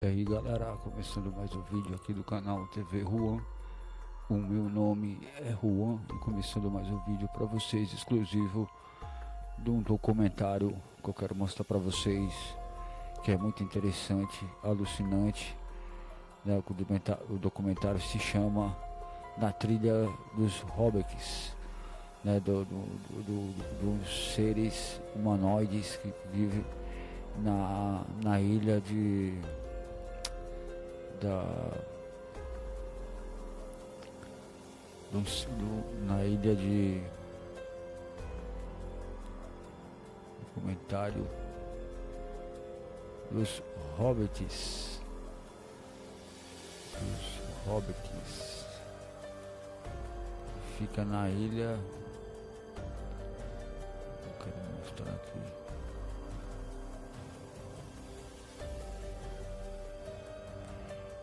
E aí galera, começando mais um vídeo aqui do canal TV Juan. O meu nome é Juan e começando mais um vídeo para vocês exclusivo de um documentário que eu quero mostrar para vocês, que é muito interessante, alucinante, né? O documentário se chama Na Trilha dos Hobbits, né? Dos seres humanoides que vivem na ilha da na ilha de documentário dos hobbits fica na ilha, eu quero mostrar aqui,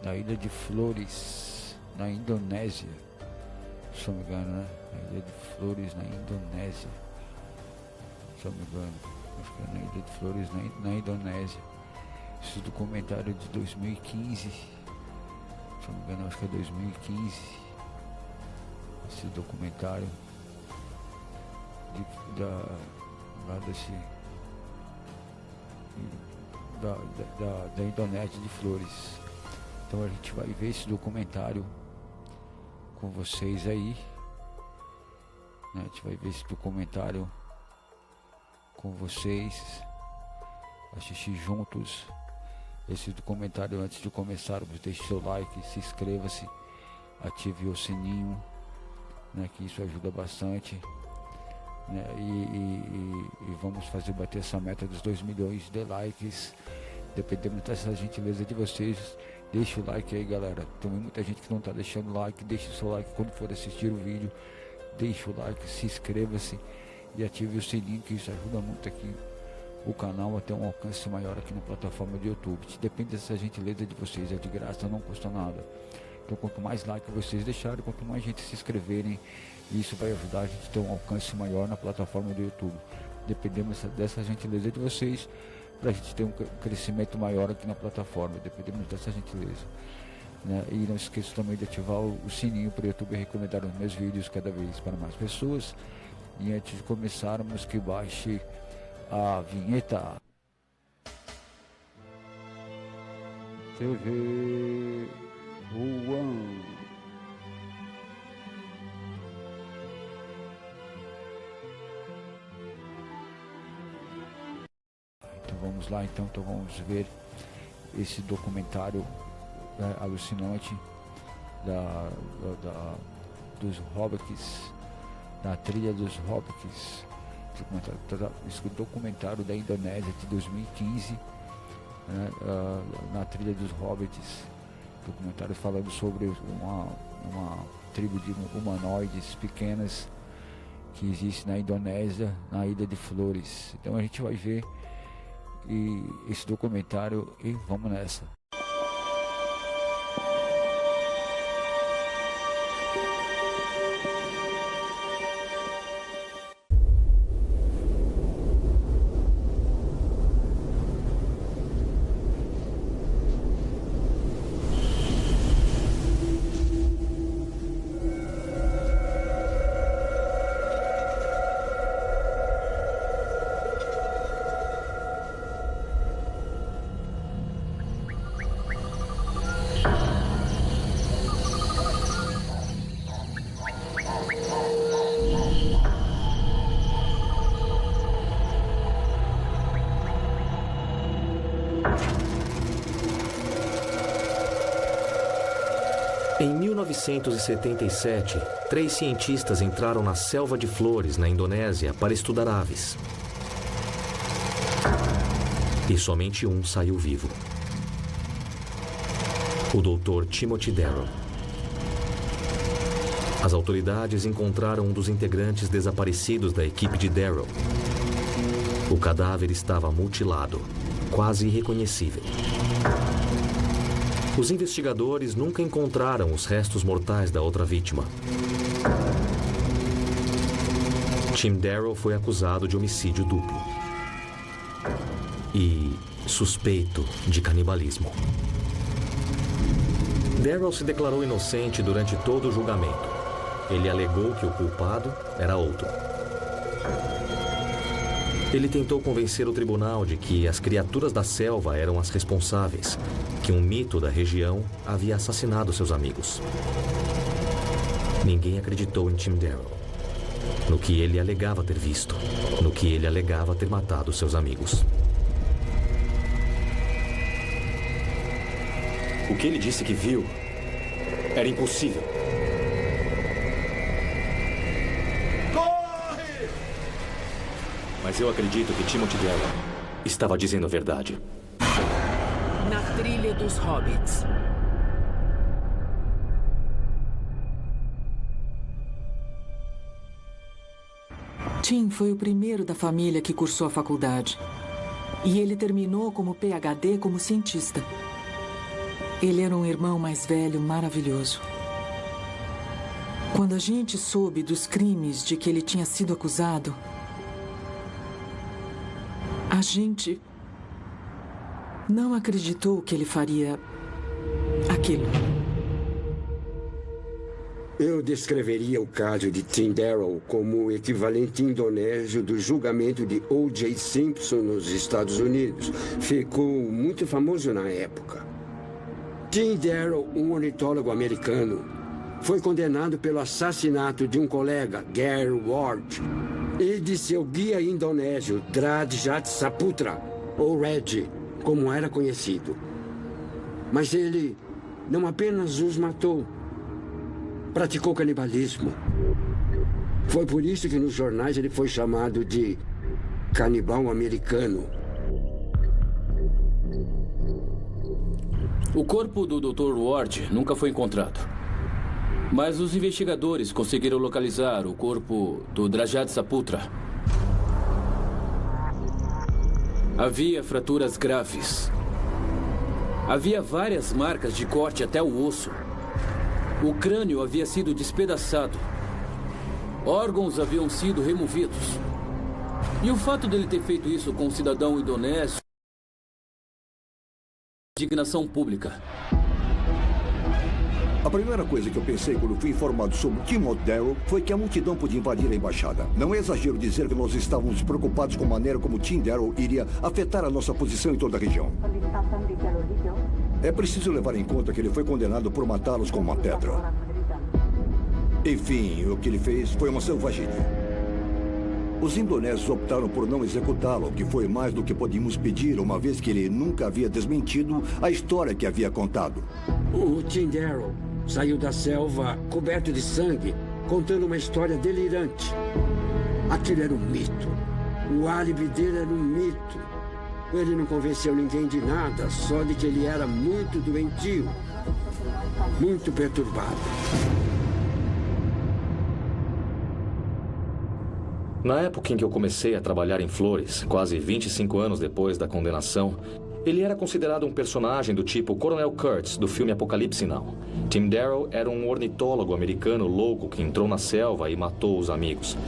na ilha de Flores, na Indonésia, se não me engano, né? Na ilha de Flores, na Indonésia, se não me engano, acho que é na ilha de Flores, na Indonésia. Esse documentário de 2015, se não me engano, acho que é 2015, esse documentário da Indonésia de Flores. Então a gente vai ver esse documentário com vocês aí, né? A gente vai ver esse documentário com vocês, assistir juntos esse documentário. Antes de começarmos, deixe seu like, se inscreva-se, ative o sininho, né? Que isso ajuda bastante, né? E vamos fazer bater essa meta dos 2 milhões de likes. Dependendo dessa gentileza de vocês, deixa o like aí, galera. Tem muita gente que não tá deixando like. Deixe o seu like quando for assistir o vídeo. Deixa o like, se inscreva-se e ative o sininho, que isso ajuda muito aqui o canal a ter um alcance maior aqui na plataforma do YouTube. Depende dessa gentileza de vocês, é de graça, não custa nada. Então quanto mais like vocês deixarem, quanto mais gente se inscreverem, isso vai ajudar a gente a ter um alcance maior na plataforma do YouTube. Dependemos dessa gentileza de vocês, para a gente ter um crescimento maior aqui na plataforma. Dependemos dessa gentileza, né? E não esqueça também de ativar o sininho para o YouTube recomendar os meus vídeos cada vez para mais pessoas. E antes de começarmos, que baixe a vinheta. TV Juan. Então vamos lá, então vamos ver esse documentário, né, alucinante dos Hobbits, da trilha dos Hobbits, esse documentário da Indonésia de 2015, né, na trilha dos Hobbits, documentário falando sobre uma tribo de humanoides pequenas que existe na Indonésia, na ilha de Flores. Então a gente vai ver esse documentário e vamos nessa. Em 1977, 3 cientistas entraram na selva de Flores, na Indonésia, para estudar aves. E somente um saiu vivo. O Dr. Timothy Darrow. As autoridades encontraram um dos integrantes desaparecidos da equipe de Darrow. O cadáver estava mutilado, quase irreconhecível. Os investigadores nunca encontraram os restos mortais da outra vítima. Tim Darrow foi acusado de homicídio duplo e suspeito de canibalismo. Daryl se declarou inocente durante todo o julgamento. Ele alegou que o culpado era outro. Ele tentou convencer o tribunal de que as criaturas da selva eram as responsáveis, que um mito da região havia assassinado seus amigos. Ninguém acreditou em Tim Daryl, no que ele alegava ter visto, no que ele alegava ter matado seus amigos. O que ele disse que viu era impossível. Corre! Mas eu acredito que Timothy Daryl estava dizendo a verdade. Na Trilha dos Hobbits. Tim foi o primeiro da família que cursou a faculdade. E ele terminou como PhD como cientista. Ele era um irmão mais velho maravilhoso. Quando a gente soube dos crimes de que ele tinha sido acusado, a gente não acreditou que ele faria aquilo. Eu descreveria o caso de Tim Daryl como o equivalente indonésio do julgamento de O.J. Simpson nos Estados Unidos. Ficou muito famoso na época. Tim Daryl, um ornitólogo americano, foi condenado pelo assassinato de um colega, Gary Ward, e de seu guia indonésio, Drajat Saputra, ou Red, como era conhecido. Mas ele não apenas os matou, praticou canibalismo. Foi por isso que nos jornais ele foi chamado de canibal americano. O corpo do Dr. Ward nunca foi encontrado. Mas os investigadores conseguiram localizar o corpo do Drajat Saputra. Havia fraturas graves. Havia várias marcas de corte até o osso. O crânio havia sido despedaçado. Órgãos haviam sido removidos. E o fato dele ter feito isso com um cidadão indonésio... indignação pública. A primeira coisa que eu pensei quando fui informado sobre Timothy Daryl foi que a multidão podia invadir a embaixada. Não é exagero dizer que nós estávamos preocupados com a maneira como Tim Daryl iria afetar a nossa posição em toda a região. É preciso levar em conta que ele foi condenado por matá-los com uma pedra. Enfim, o que ele fez foi uma selvageria. Os indonésios optaram por não executá-lo, o que foi mais do que podíamos pedir, uma vez que ele nunca havia desmentido a história que havia contado. O Tim Daryl saiu da selva coberto de sangue, contando uma história delirante. Aquilo era um mito. O álibi dele era um mito. Ele não convenceu ninguém de nada, só de que ele era muito doentio, muito perturbado. Na época em que eu comecei a trabalhar em Flores, quase 25 anos depois da condenação, ele era considerado um personagem do tipo Coronel Kurtz, do filme Apocalipse Now. Tim Daryl era um ornitólogo americano louco que entrou na selva e matou os amigos.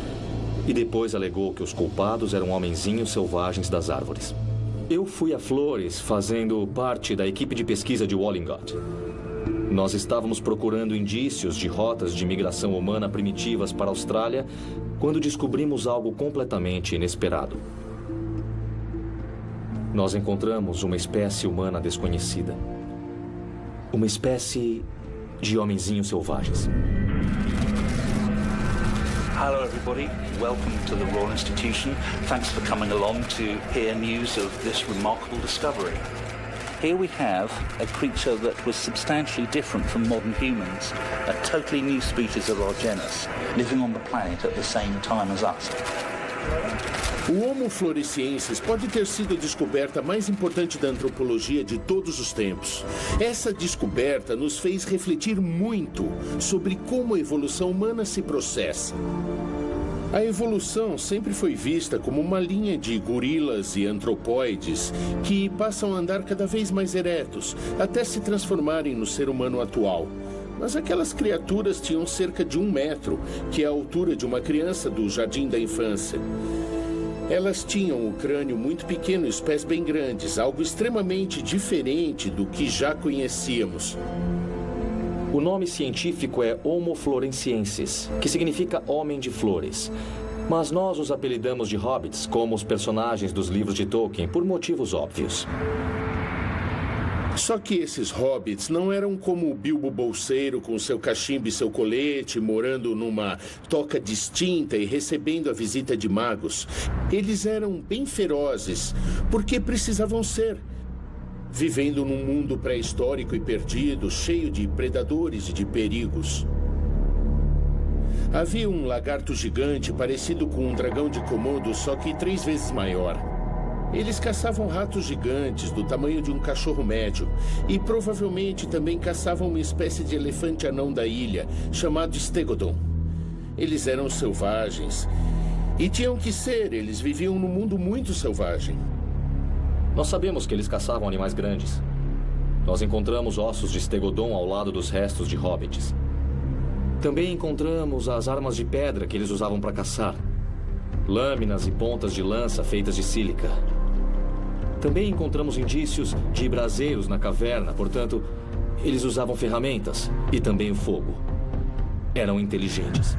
E depois alegou que os culpados eram homenzinhos selvagens das árvores. Eu fui a Flores fazendo parte da equipe de pesquisa de Wallingot. Nós estávamos procurando indícios de rotas de migração humana primitivas para a Austrália quando descobrimos algo completamente inesperado. Nós encontramos uma espécie humana desconhecida. Uma espécie de homenzinhos selvagens. Hello everybody, welcome to the Royal Institution. Thanks for coming along to hear news of this remarkable discovery. Here we have a creature that was substantially different from modern humans, a totally new species of our genus, living on the planet at the same time as us. O Homo floresiensis pode ter sido a descoberta mais importante da antropologia de todos os tempos. Essa descoberta nos fez refletir muito sobre como a evolução humana se processa. A evolução sempre foi vista como uma linha de gorilas e antropóides que passam a andar cada vez mais eretos, até se transformarem no ser humano atual. Mas aquelas criaturas tinham cerca de 1 metro, que é a altura de uma criança do jardim da infância. Elas tinham o crânio muito pequeno e os pés bem grandes, algo extremamente diferente do que já conhecíamos. O nome científico é Homo floresiensis, que significa homem de flores. Mas nós os apelidamos de hobbits, como os personagens dos livros de Tolkien, por motivos óbvios. Só que esses hobbits não eram como o Bilbo Bolseiro com seu cachimbo e seu colete, morando numa toca distinta e recebendo a visita de magos. Eles eram bem ferozes, porque precisavam ser. Vivendo num mundo pré-histórico e perdido, cheio de predadores e de perigos. Havia um lagarto gigante parecido com um dragão de Komodo, só que 3 vezes maior. Eles caçavam ratos gigantes do tamanho de um cachorro médio e provavelmente também caçavam uma espécie de elefante anão da ilha, chamado Stegodon. Eles eram selvagens e tinham que ser, eles viviam num mundo muito selvagem. Nós sabemos que eles caçavam animais grandes. Nós encontramos ossos de Stegodon ao lado dos restos de hobbits. Também encontramos as armas de pedra que eles usavam para caçar. Lâminas e pontas de lança feitas de sílica. Também encontramos indícios de braseiros na caverna, portanto, eles usavam ferramentas e também o fogo. Eram inteligentes.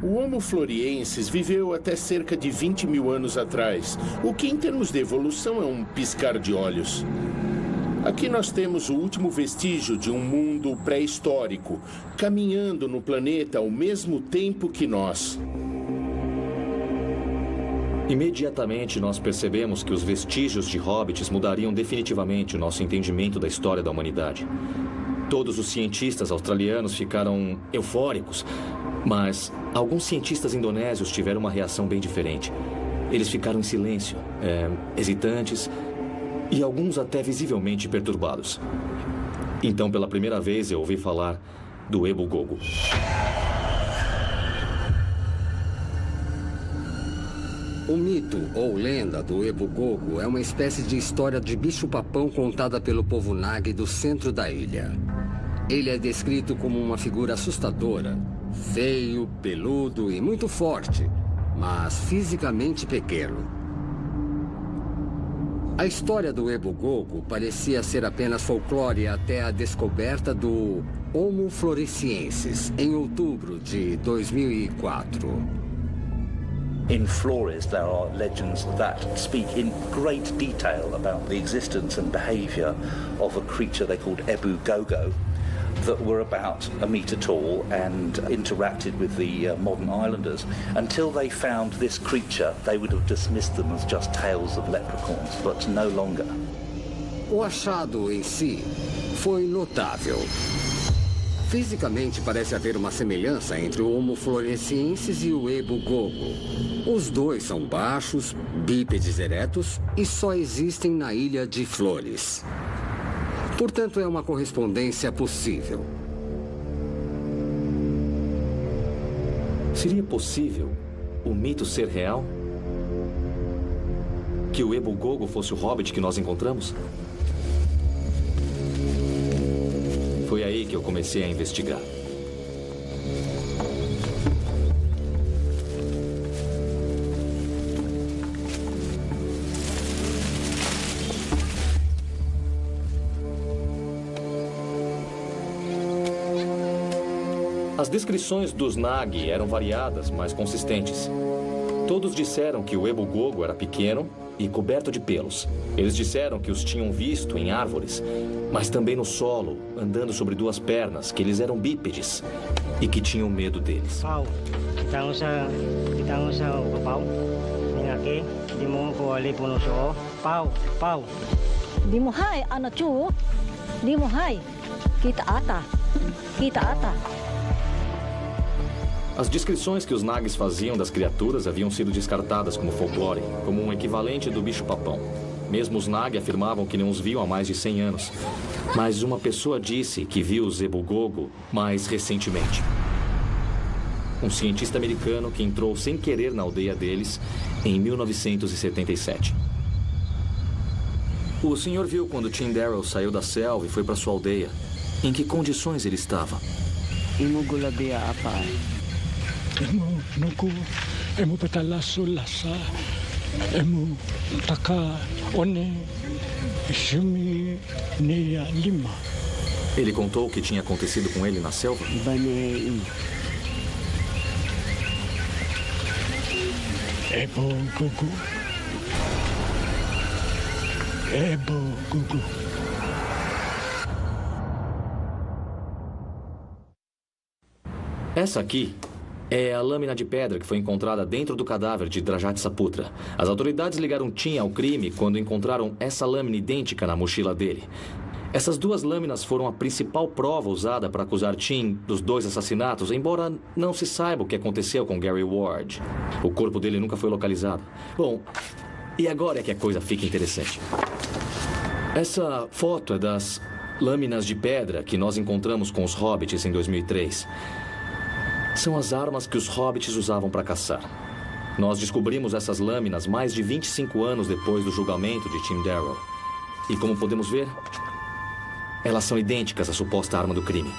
O Homo floresiensis viveu até cerca de 20 mil anos atrás, o que em termos de evolução é um piscar de olhos. Aqui nós temos o último vestígio de um mundo pré-histórico, caminhando no planeta ao mesmo tempo que nós. Imediatamente nós percebemos que os vestígios de hobbits mudariam definitivamente o nosso entendimento da história da humanidade. Todos os cientistas australianos ficaram eufóricos, mas alguns cientistas indonésios tiveram uma reação bem diferente. Eles ficaram em silêncio, hesitantes e alguns até visivelmente perturbados. Então, pela primeira vez, eu ouvi falar do Ebu Gogo. O mito ou lenda do Ebu Gogo é uma espécie de história de bicho-papão contada pelo povo Nag do centro da ilha. Ele é descrito como uma figura assustadora, feio, peludo e muito forte, mas fisicamente pequeno. A história do Ebu Gogo parecia ser apenas folclore até a descoberta do Homo floresiensis em outubro de 2004. In Flores, there are legends that speak in great detail about the existence and behavior of a creature they called Ebu Gogo that were about a meter tall and interacted with the modern islanders. Until they found this creature, they would have dismissed them as just tales of leprechauns, but no longer. O achado em si foi notável. Fisicamente, parece haver uma semelhança entre o Homo floresiensis e o Ebu Gogo. Os dois são baixos, bípedes eretos e só existem na Ilha de Flores. Portanto, é uma correspondência possível. Seria possível o mito ser real? Que o Ebu Gogo fosse o hobbit que nós encontramos? Foi aí que eu comecei a investigar. As descrições dos Nag eram variadas, mas consistentes. Todos disseram que o Ebu Gogo era pequeno e coberto de pelos. Eles disseram que os tinham visto em árvores, mas também no solo, andando sobre 2 pernas, que eles eram bípedes e que tinham medo deles. Pau, kita usah o pau. Aqui, di mo ko ali puno so. Pau. Di mo hai ana chu. Di mo hai. Kita ata. As descrições que os Nags faziam das criaturas haviam sido descartadas como folclore, como um equivalente do bicho-papão. Mesmo os Nag afirmavam que não os viam há mais de 100 anos. Mas uma pessoa disse que viu os Ebu Gogo mais recentemente. Um cientista americano que entrou sem querer na aldeia deles em 1977. O senhor viu quando Tim Darrell saiu da selva e foi para sua aldeia. Em que condições ele estava? Imugulabia apa? Emu nuku, emu petalasu lasa, emu taka one, ishumi nia lima. Ele contou o que tinha acontecido com ele na selva? É bom, Gugu. É bom, Gugu. Essa aqui é a lâmina de pedra que foi encontrada dentro do cadáver de Drajat Saputra. As autoridades ligaram Tim ao crime quando encontraram essa lâmina idêntica na mochila dele. Essas duas lâminas foram a principal prova usada para acusar Tim dos 2 assassinatos, embora não se saiba o que aconteceu com Gary Ward. O corpo dele nunca foi localizado. Bom, e agora é que a coisa fica interessante. Essa foto é das lâminas de pedra que nós encontramos com os hobbits em 2003. São as armas que os hobbits usavam para caçar. Nós descobrimos essas lâminas mais de 25 anos depois do julgamento de Tim Darrow. E como podemos ver, elas são idênticas à suposta arma do crime.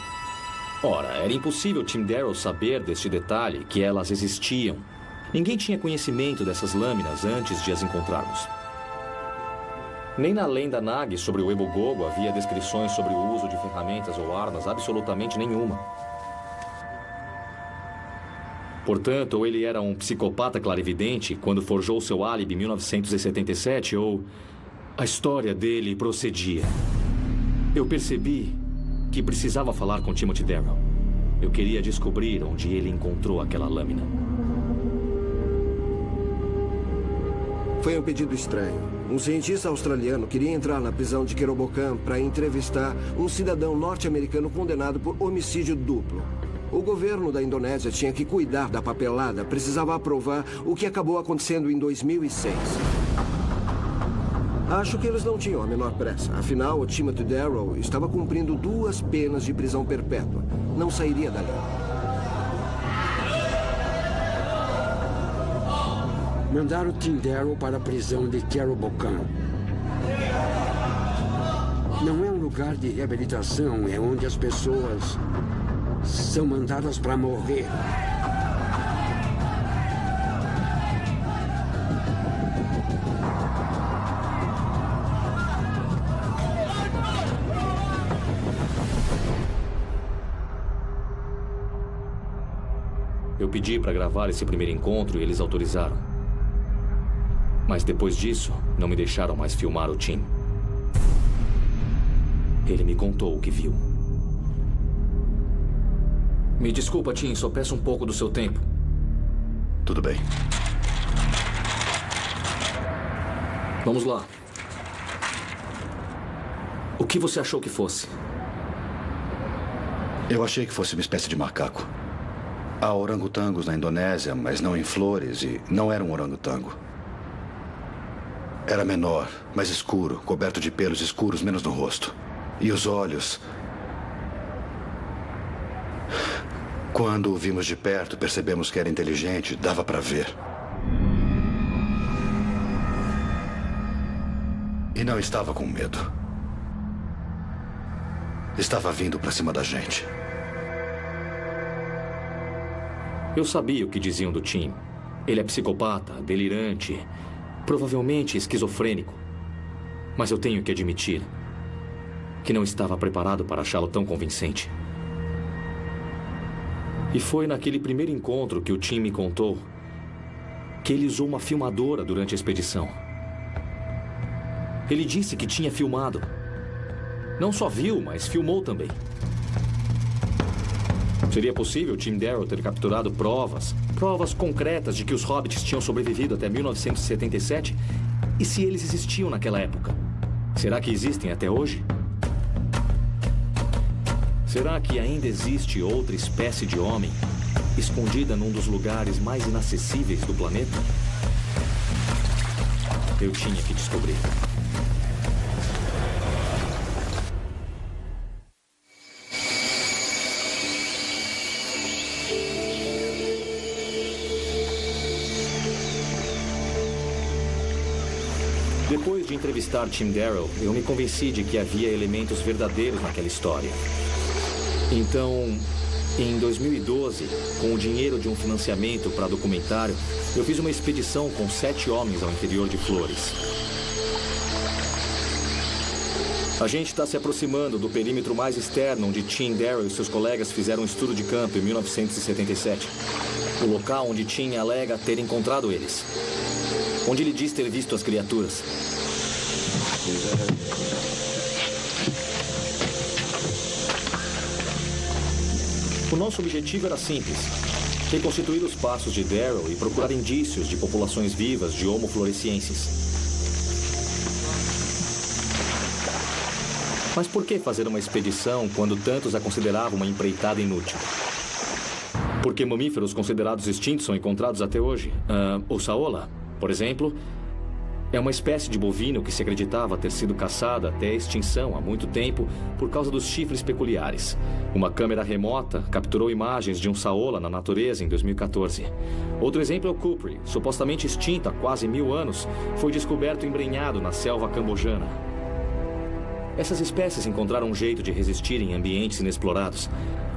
Ora, era impossível Tim Darrow saber deste detalhe, que elas existiam. Ninguém tinha conhecimento dessas lâminas antes de as encontrarmos. Nem na lenda Nag sobre o Ebogogo havia descrições sobre o uso de ferramentas ou armas, absolutamente nenhuma. Portanto, ou ele era um psicopata clarividente quando forjou seu álibi em 1977, ou a história dele procedia. Eu percebi que precisava falar com Timothy Darrow. Eu queria descobrir onde ele encontrou aquela lâmina. Foi um pedido estranho. Um cientista australiano queria entrar na prisão de Kerobokan para entrevistar um cidadão norte-americano condenado por homicídio duplo. O governo da Indonésia tinha que cuidar da papelada, precisava aprovar o que acabou acontecendo em 2006. Acho que eles não tinham a menor pressa. Afinal, o Timothy Darrow estava cumprindo 2 penas de prisão perpétua. Não sairia dali. Mandaram Tim Darrow para a prisão de Kerobokan. Não é um lugar de reabilitação, é onde as pessoas são mandadas para morrer. Eu pedi para gravar esse primeiro encontro e eles autorizaram. Mas depois disso, não me deixaram mais filmar o Tim. Ele me contou o que viu. Me desculpa, Tim, só peço um pouco do seu tempo. Tudo bem. Vamos lá. O que você achou que fosse? Eu achei que fosse uma espécie de macaco. Há orangotangos na Indonésia, mas não em Flores, e não era um orangotango. Era menor, mais escuro, coberto de pelos escuros, menos no rosto. E os olhos... Quando o vimos de perto, percebemos que era inteligente, dava para ver. E não estava com medo. Estava vindo para cima da gente. Eu sabia o que diziam do Tim. Ele é psicopata, delirante, provavelmente esquizofrênico. Mas eu tenho que admitir que não estava preparado para achá-lo tão convincente. E foi naquele primeiro encontro que o Tim me contou que ele usou uma filmadora durante a expedição. Ele disse que tinha filmado. Não só viu, mas filmou também. Seria possível Tim Darrow ter capturado provas concretas de que os hobbits tinham sobrevivido até 1977? E se eles existiam naquela época? Será que existem até hoje? Será que ainda existe outra espécie de homem escondida num dos lugares mais inacessíveis do planeta? Eu tinha que descobrir. Depois de entrevistar Tim Darrow, eu me convenci de que havia elementos verdadeiros naquela história. Então, em 2012, com o dinheiro de um financiamento para documentário, eu fiz uma expedição com 7 homens ao interior de Flores. A gente está se aproximando do perímetro mais externo, onde Tim Darrow e seus colegas fizeram um estudo de campo em 1977. O local onde Tim alega ter encontrado eles. Onde ele diz ter visto as criaturas. O nosso objetivo era simples. Reconstituir os passos de Darrow e procurar indícios de populações vivas de Homo floresiensis. Mas por que fazer uma expedição quando tantos a consideravam uma empreitada inútil? Porque mamíferos considerados extintos são encontrados até hoje. O saola, por exemplo, é uma espécie de bovino que se acreditava ter sido caçada até a extinção há muito tempo por causa dos chifres peculiares. Uma câmera remota capturou imagens de um saola na natureza em 2014. Outro exemplo é o cupri, supostamente extinto há quase 1000 anos, foi descoberto embrenhado na selva cambojana. Essas espécies encontraram um jeito de resistir em ambientes inexplorados.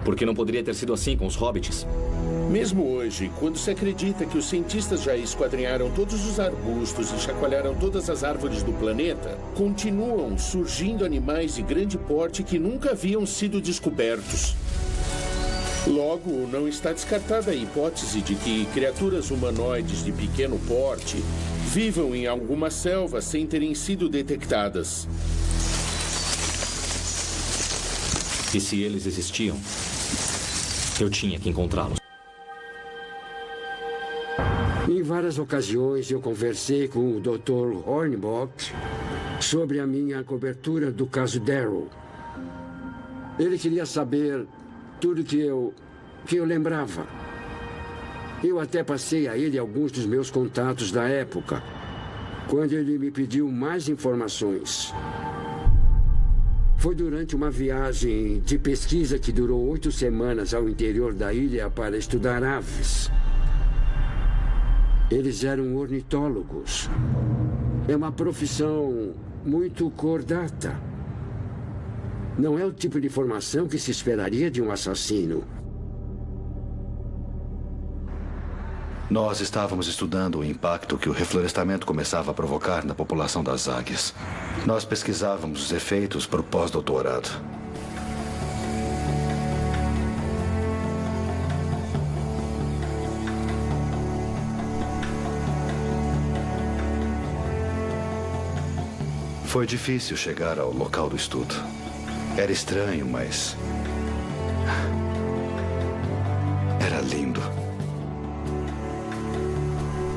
Por que não poderia ter sido assim com os hobbits? Mesmo hoje, quando se acredita que os cientistas já esquadrinharam todos os arbustos e chacoalharam todas as árvores do planeta, continuam surgindo animais de grande porte que nunca haviam sido descobertos. Logo, não está descartada a hipótese de que criaturas humanoides de pequeno porte vivam em alguma selva sem terem sido detectadas. E se eles existiam, eu tinha que encontrá-los. Em várias ocasiões eu conversei com o Dr. Hornbock sobre a minha cobertura do caso Darrow. Ele queria saber tudo que eu lembrava. Eu até passei a ele alguns dos meus contatos da época, quando ele me pediu mais informações. Foi durante uma viagem de pesquisa que durou 8 semanas ao interior da ilha para estudar aves. Eles eram ornitólogos. É uma profissão muito cordata. Não é o tipo de formação que se esperaria de um assassino. Nós estávamos estudando o impacto que o reflorestamento começava a provocar na população das águias. Nós pesquisávamos os efeitos para o pós-doutorado. Foi difícil chegar ao local do estudo. Era estranho, mas era lindo.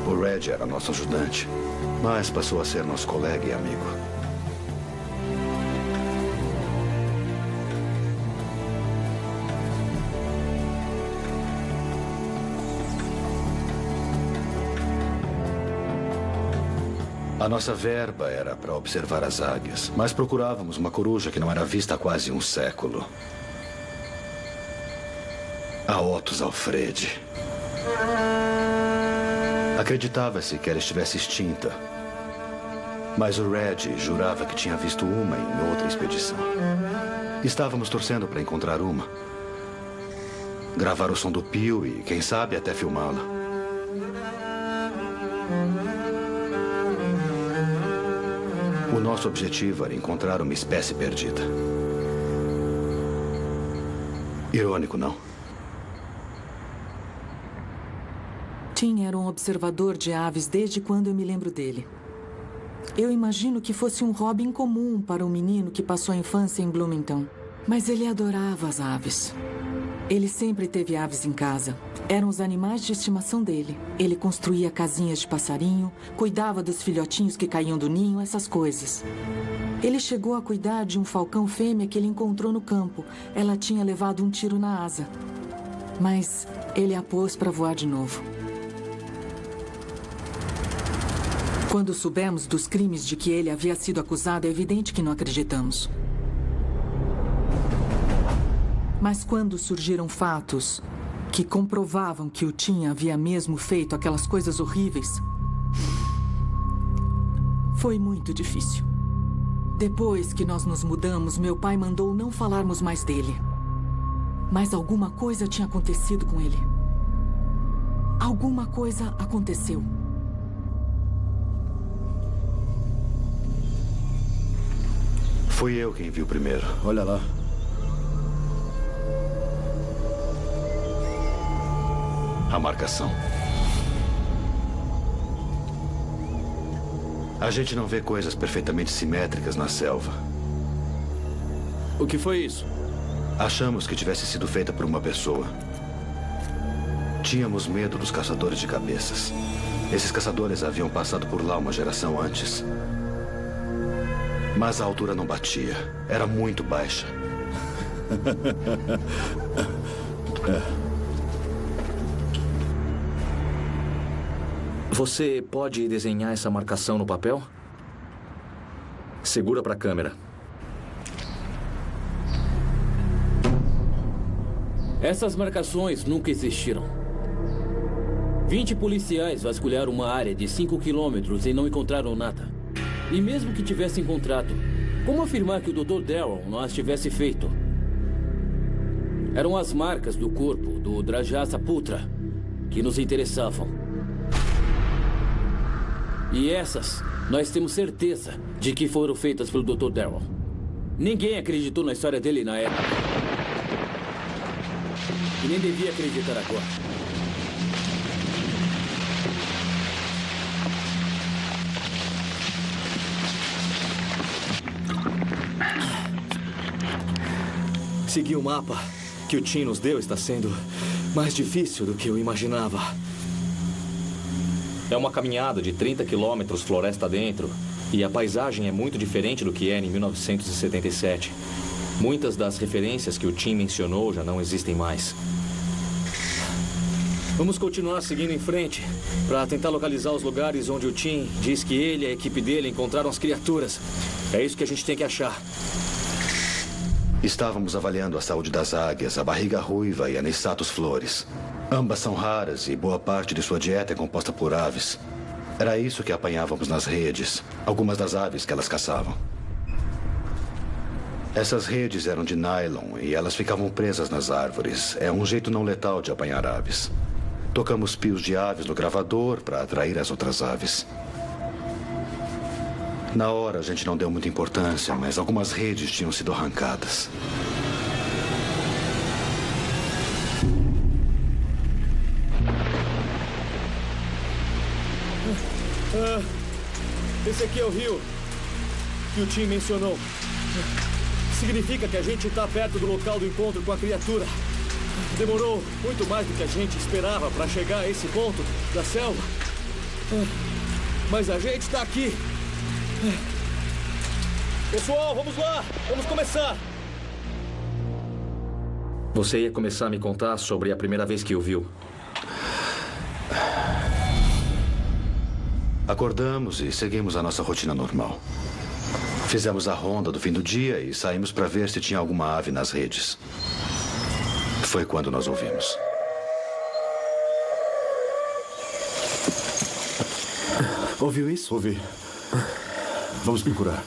O Red era nosso ajudante, mas passou a ser nosso colega e amigo. A nossa verba era para observar as águias, mas procurávamos uma coruja que não era vista há quase um século. A Otus alfredi. Acreditava-se que ela estivesse extinta, mas o Red jurava que tinha visto uma em outra expedição. Estávamos torcendo para encontrar uma, gravar o som do pio e, quem sabe, até filmá-la. O nosso objetivo era encontrar uma espécie perdida. Irônico, não? Tim era um observador de aves desde quando eu me lembro dele. Eu imagino que fosse um hobby incomum para um menino que passou a infância em Bloomington. Mas ele adorava as aves. Ele sempre teve aves em casa. Eram os animais de estimação dele. Ele construía casinhas de passarinho, cuidava dos filhotinhos que caíam do ninho, essas coisas. Ele chegou a cuidar de um falcão fêmea que ele encontrou no campo. Ela tinha levado um tiro na asa. Mas ele a pôs para voar de novo. Quando soubemos dos crimes de que ele havia sido acusado, é evidente que não acreditamos. Mas quando surgiram fatos que comprovavam que o Tim havia mesmo feito aquelas coisas horríveis, foi muito difícil. Depois que nós nos mudamos, meu pai mandou não falarmos mais dele. Mas alguma coisa tinha acontecido com ele. Alguma coisa aconteceu. Fui eu quem viu primeiro. Olha lá. A marcação. A gente não vê coisas perfeitamente simétricas na selva. O que foi isso? Achamos que tivesse sido feita por uma pessoa. Tínhamos medo dos caçadores de cabeças. Esses caçadores haviam passado por lá uma geração antes. Mas a altura não batia. Era muito baixa. Você pode desenhar essa marcação no papel? Segura para a câmera. Essas marcações nunca existiram. 20 policiais vasculharam uma área de 5 quilômetros e não encontraram nada. E mesmo que tivesse encontrado, como afirmar que o Dr. Darrow não as tivesse feito? Eram as marcas do corpo do Drajasa Putra que nos interessavam. E essas, nós temos certeza de que foram feitas pelo Dr. Darrow. Ninguém acreditou na história dele na época. E nem devia acreditar agora. Seguir o mapa que o Tim nos deu está sendo mais difícil do que eu imaginava. É uma caminhada de 30 quilômetros floresta dentro e a paisagem é muito diferente do que era em 1977. Muitas das referências que o Tim mencionou já não existem mais. Vamos continuar seguindo em frente para tentar localizar os lugares onde o Tim diz que ele e a equipe dele encontraram as criaturas. É isso que a gente tem que achar. Estávamos avaliando a saúde das águias, a barriga ruiva e a Nissatus flores. Ambas são raras e boa parte de sua dieta é composta por aves. Era isso que apanhávamos nas redes, algumas das aves que elas caçavam. Essas redes eram de nylon e elas ficavam presas nas árvores. É um jeito não letal de apanhar aves. Tocamos pios de aves no gravador para atrair as outras aves. Na hora a gente não deu muita importância, mas algumas redes tinham sido arrancadas. Esse aqui é o rio que o Tim mencionou. Significa que a gente está perto do local do encontro com a criatura. Demorou muito mais do que a gente esperava para chegar a esse ponto da selva. Mas a gente está aqui. Pessoal, vamos lá! Vamos começar! Você ia começar a me contar sobre a primeira vez que o viu. Acordamos e seguimos a nossa rotina normal. Fizemos a ronda do fim do dia e saímos para ver se tinha alguma ave nas redes. Foi quando nós ouvimos. Ouviu isso? Ouvi. Vamos procurar.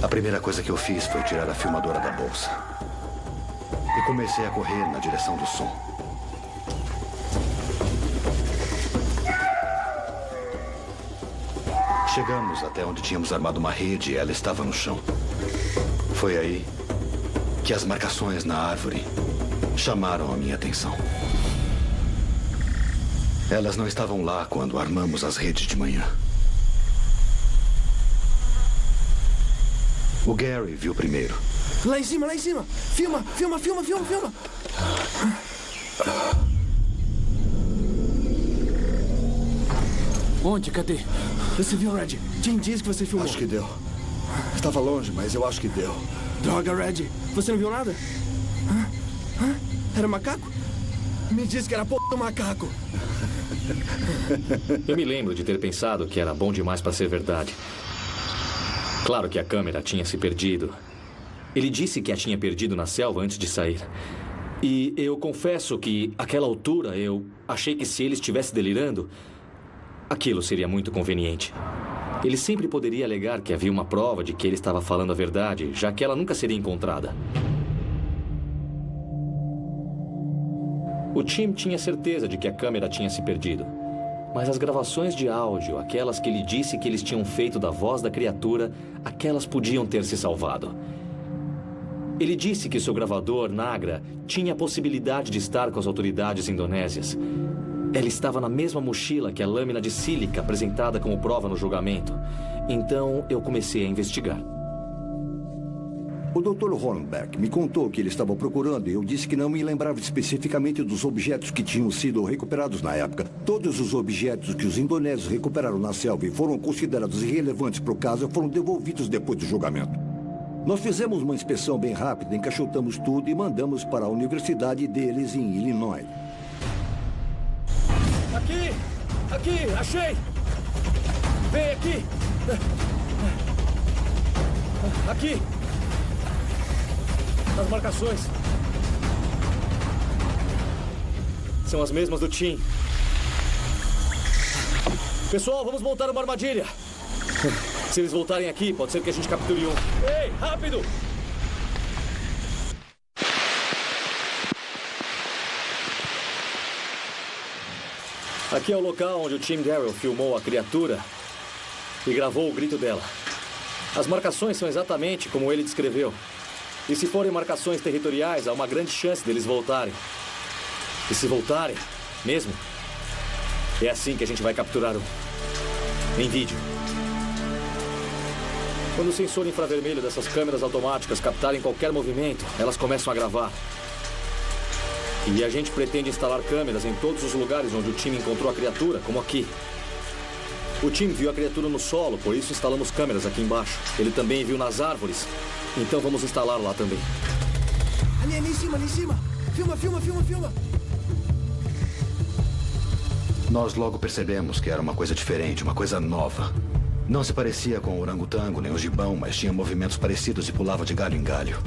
A primeira coisa que eu fiz foi tirar a filmadora da bolsa. E comecei a correr na direção do som. Chegamos até onde tínhamos armado uma rede e ela estava no chão. Foi aí que as marcações na árvore chamaram a minha atenção. Elas não estavam lá quando armamos as redes de manhã. O Gary viu primeiro. Lá em cima, lá em cima! Filma, filma, filma, filma, filma! Onde? Cadê? Você viu, Red? Quem disse que você filmou? Acho que deu. Estava longe, mas eu acho que deu. Droga, Red! Você não viu nada? Hã? Era macaco? Me disse que era do macaco. Eu me lembro de ter pensado que era bom demais para ser verdade. Claro que a câmera tinha se perdido. Ele disse que a tinha perdido na selva antes de sair. E eu confesso que, àquela altura, eu achei que se ele estivesse delirando, aquilo seria muito conveniente. Ele sempre poderia alegar que havia uma prova de que ele estava falando a verdade, já que ela nunca seria encontrada. O Tim tinha certeza de que a câmera tinha se perdido. Mas as gravações de áudio, aquelas que ele disse que eles tinham feito da voz da criatura, aquelas podiam ter se salvado. Ele disse que seu gravador, Nagra, tinha a possibilidade de estar com as autoridades indonésias. Ela estava na mesma mochila que a lâmina de sílica apresentada como prova no julgamento. Então, eu comecei a investigar. O Dr. Hornbeck me contou que ele estava procurando e eu disse que não me lembrava especificamente dos objetos que tinham sido recuperados na época. Todos os objetos que os indonésios recuperaram na selva e foram considerados irrelevantes para o caso foram devolvidos depois do julgamento. Nós fizemos uma inspeção bem rápida, encaixotamos tudo e mandamos para a universidade deles em Illinois. Aqui! Aqui! Achei! Vem aqui! Aqui! As marcações. São as mesmas do Tim. Pessoal, vamos montar uma armadilha. Se eles voltarem aqui, pode ser que a gente capture um. Ei, rápido! Aqui é o local onde o Tim Darrell filmou a criatura e gravou o grito dela. As marcações são exatamente como ele descreveu. E se forem marcações territoriais, há uma grande chance deles voltarem. E se voltarem, mesmo, é assim que a gente vai capturar um. Em vídeo. Quando o sensor infravermelho dessas câmeras automáticas captarem qualquer movimento, elas começam a gravar. E a gente pretende instalar câmeras em todos os lugares onde o time encontrou a criatura, como aqui. O time viu a criatura no solo, por isso instalamos câmeras aqui embaixo. Ele também viu nas árvores, então vamos instalar lá também. Ali em cima, ali em cima. Filma, filma, filma, filma. Nós logo percebemos que era uma coisa diferente, uma coisa nova. Não se parecia com o orangotango nem o gibão, mas tinha movimentos parecidos e pulava de galho em galho.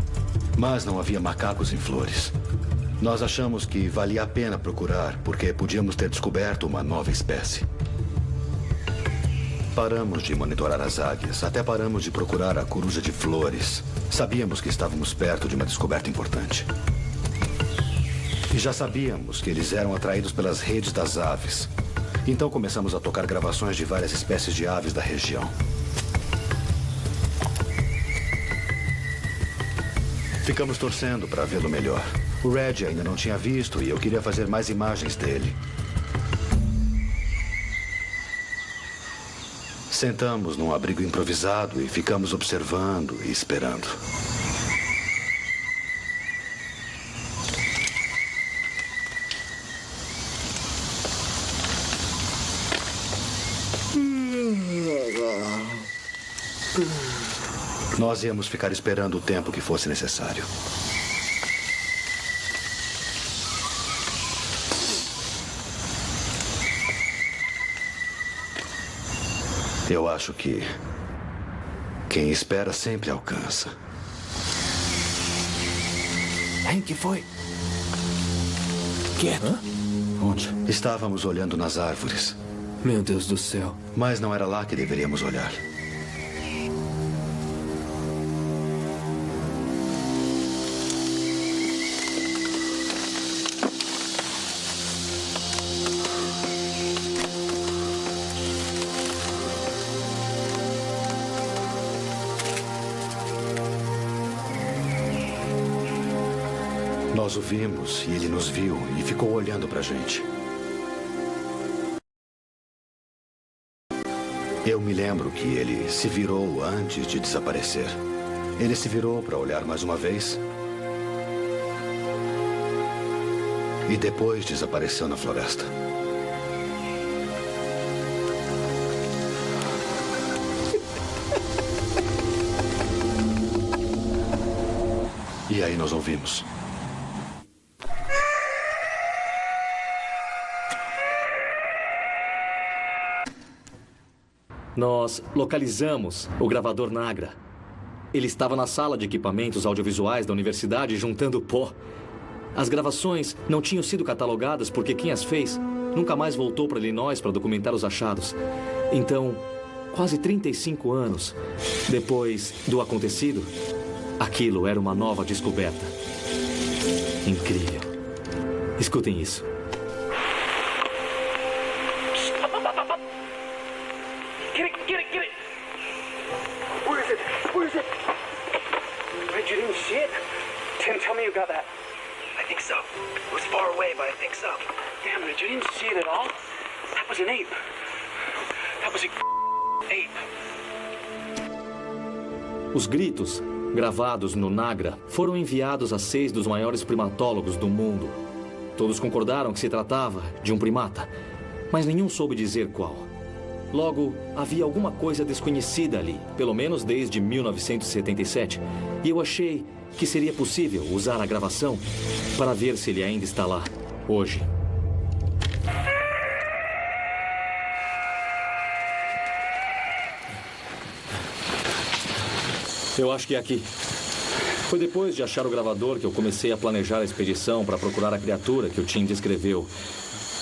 Mas não havia macacos em Flores. Nós achamos que valia a pena procurar, porque podíamos ter descoberto uma nova espécie. Paramos de monitorar as águias, até paramos de procurar a coruja de Flores. Sabíamos que estávamos perto de uma descoberta importante. E já sabíamos que eles eram atraídos pelas redes das aves. Então começamos a tocar gravações de várias espécies de aves da região. Ficamos torcendo para vê-lo melhor. O Red ainda não tinha visto e eu queria fazer mais imagens dele. Sentamos num abrigo improvisado e ficamos observando e esperando. Nós íamos ficar esperando o tempo que fosse necessário. Eu acho que quem espera sempre alcança. Hein, que foi? Quieto. Onde? Estávamos olhando nas árvores. Meu Deus do céu. Mas não era lá que deveríamos olhar. Nós o vimos e ele nos viu e ficou olhando pra gente. Eu me lembro que ele se virou antes de desaparecer. Ele se virou para olhar mais uma vez. E depois desapareceu na floresta. E aí nós ouvimos. Nós localizamos o gravador Nagra. Ele estava na sala de equipamentos audiovisuais da universidade juntando pó. As gravações não tinham sido catalogadas porque quem as fez nunca mais voltou para Illinois para documentar os achados. Então, quase 35 anos depois do acontecido, aquilo era uma nova descoberta. Incrível. Escutem isso. you got that? I think so. It was far away, but I think so. Damn it, you didn't see it at all? That was an ape. That was a ape. Os gritos, gravados no Nagra, foram enviados a 6 dos maiores primatólogos do mundo. Todos concordaram que se tratava de um primata, mas nenhum soube dizer qual. Logo, havia alguma coisa desconhecida ali, pelo menos desde 1977, e eu achei que seria possível usar a gravação para ver se ele ainda está lá, hoje. Eu acho que é aqui. Foi depois de achar o gravador que eu comecei a planejar a expedição para procurar a criatura que o Tim descreveu.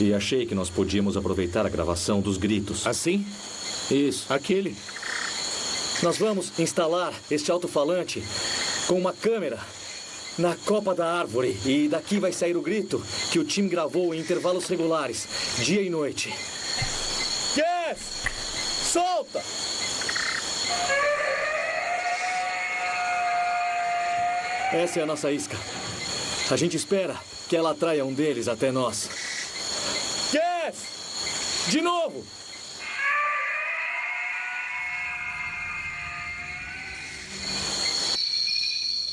E achei que nós podíamos aproveitar a gravação dos gritos. Assim? Isso. Aquele. Nós vamos instalar este alto-falante com uma câmera na copa da árvore. E daqui vai sair o grito que o Tim gravou em intervalos regulares, dia e noite. Yes! Solta! Essa é a nossa isca. A gente espera que ela atraia um deles até nós. Yes! De novo!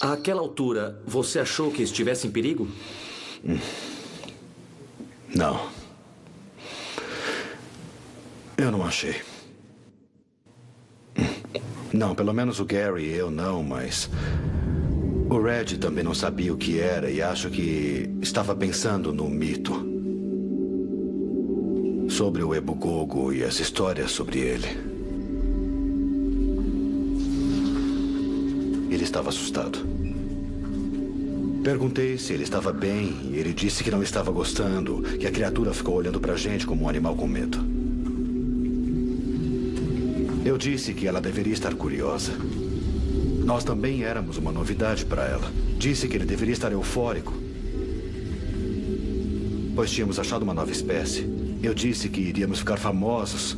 Àquela altura, você achou que estivesse em perigo? Não. Eu não achei. Não, pelo menos o Gary e eu não, mas... O Red também não sabia o que era e acho que estava pensando no mito. Sobre o Ebugogo e as histórias sobre ele. Ele estava assustado. Perguntei se ele estava bem e ele disse que não estava gostando, que a criatura ficou olhando pra gente como um animal com medo. Eu disse que ela deveria estar curiosa. Nós também éramos uma novidade para ela. Disse que ele deveria estar eufórico, pois tínhamos achado uma nova espécie. Eu disse que iríamos ficar famosos.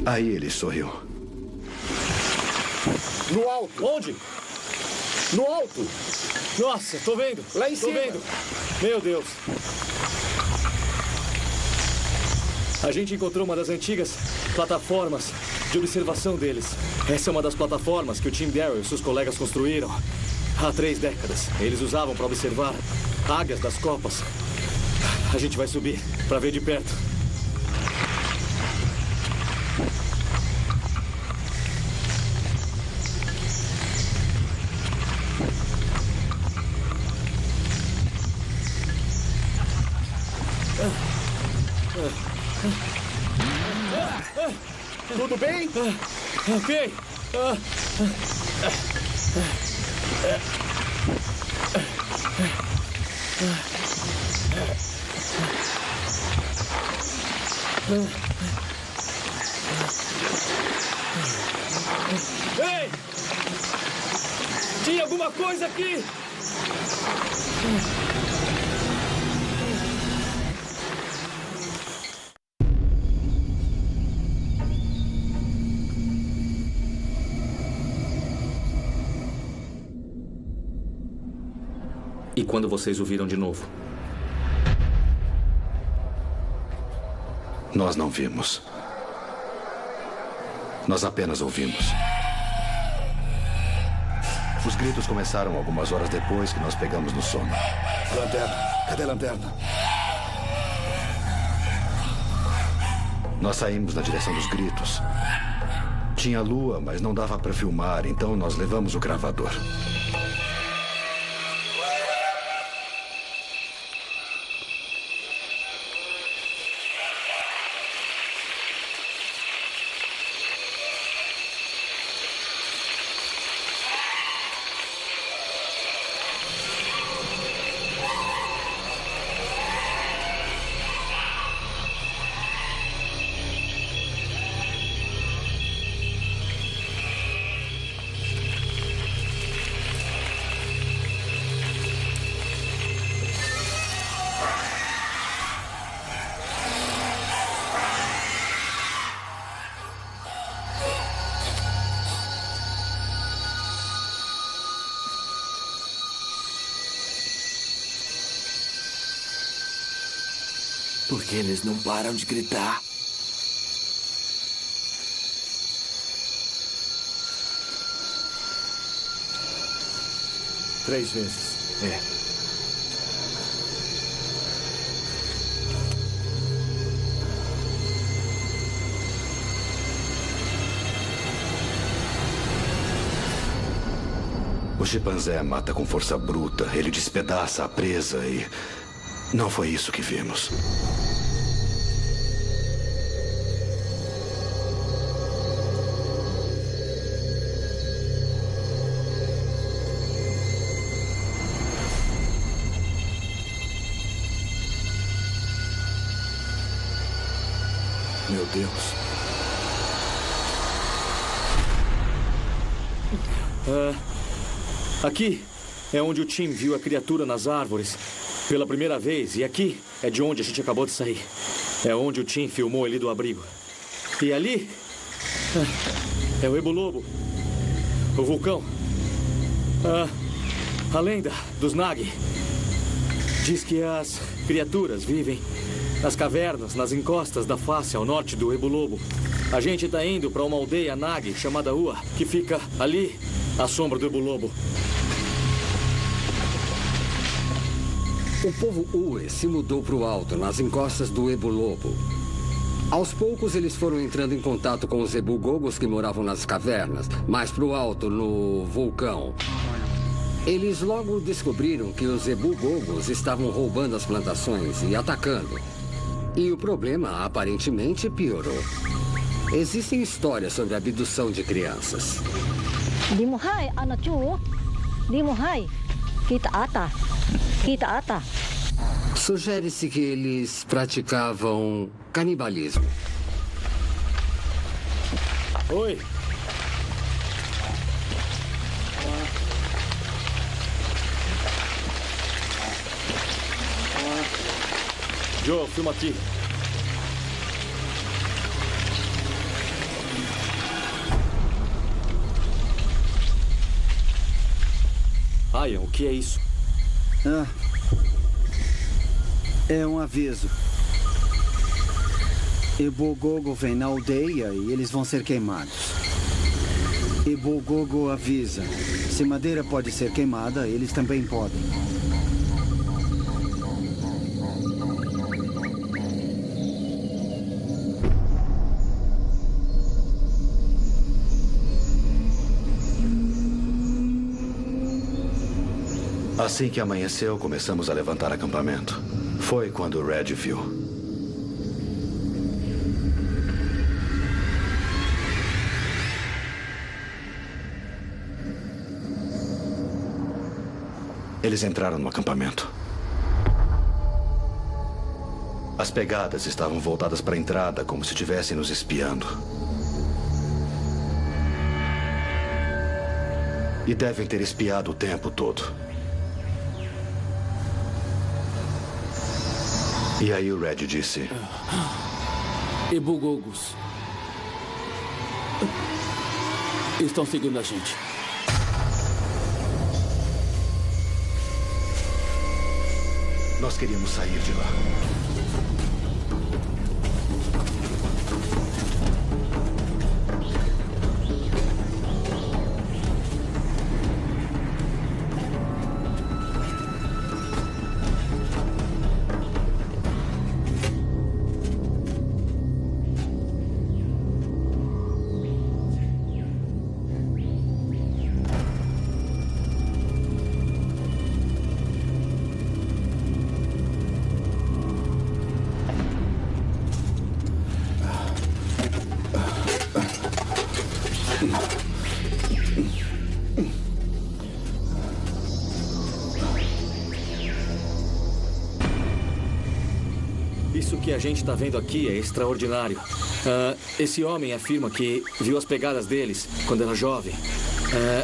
Aí ele sorriu. No alto. Onde? No alto. Nossa, tô vendo. Lá em cima. Tô vendo. Meu Deus. A gente encontrou uma das antigas plataformas de observação deles. Essa é uma das plataformas que o Tim Darrow e seus colegas construíram há 3 décadas. Eles usavam para observar águias das copas. A gente vai subir para ver de perto. Tudo bem? Ok. Ei! Tinha alguma coisa aqui! E quando vocês o viram de novo? Nós não vimos. Nós apenas ouvimos. Os gritos começaram algumas horas depois que nós pegamos no sono. Lanterna. Cadê a lanterna? Nós saímos na direção dos gritos. Tinha lua, mas não dava para filmar, então nós levamos o gravador. Porque eles não param de gritar. Três vezes. É. O chimpanzé mata com força bruta, ele despedaça a presa e... Não foi isso que vimos. Meu Deus. Aqui é onde o Tim viu a criatura nas árvores pela primeira vez. E aqui é de onde a gente acabou de sair. É onde o Tim filmou ele do abrigo. E ali é o Ebu-lobo, o vulcão, a lenda dos Nagi. Diz que as criaturas vivem nas cavernas, nas encostas da face ao norte do Ebu-lobo. A gente está indo para uma aldeia Nagi chamada Ua, que fica ali, à sombra do Ebu-lobo. O povo Ue se mudou para o alto, nas encostas do Ebu-lobo. Aos poucos, eles foram entrando em contato com os Ebu-gogos que moravam nas cavernas, mais para o alto, no vulcão. Eles logo descobriram que os Ebu-gogos estavam roubando as plantações e atacando. E o problema, aparentemente, piorou. Existem histórias sobre a abdução de crianças. Dimuhai, anachu. Dimuhai. Kita ata. Kita ata. Sugere-se que eles praticavam canibalismo. Oi. Joe, filma aqui. Ryan, o que é isso? É um aviso. Ebu-gogo vem na aldeia e eles vão ser queimados. Ebu-gogo avisa. Se madeira pode ser queimada, eles também podem. Assim que amanheceu, começamos a levantar acampamento. Foi quando o Red viu. Eles entraram no acampamento. As pegadas estavam voltadas para a entrada, como se estivessem nos espiando. E devem ter espiado o tempo todo. E aí o Red disse... Ebu-gogos estão seguindo a gente. Nós queríamos sair de lá. Isso que a gente está vendo aqui é extraordinário. Esse homem afirma que viu as pegadas deles quando era jovem.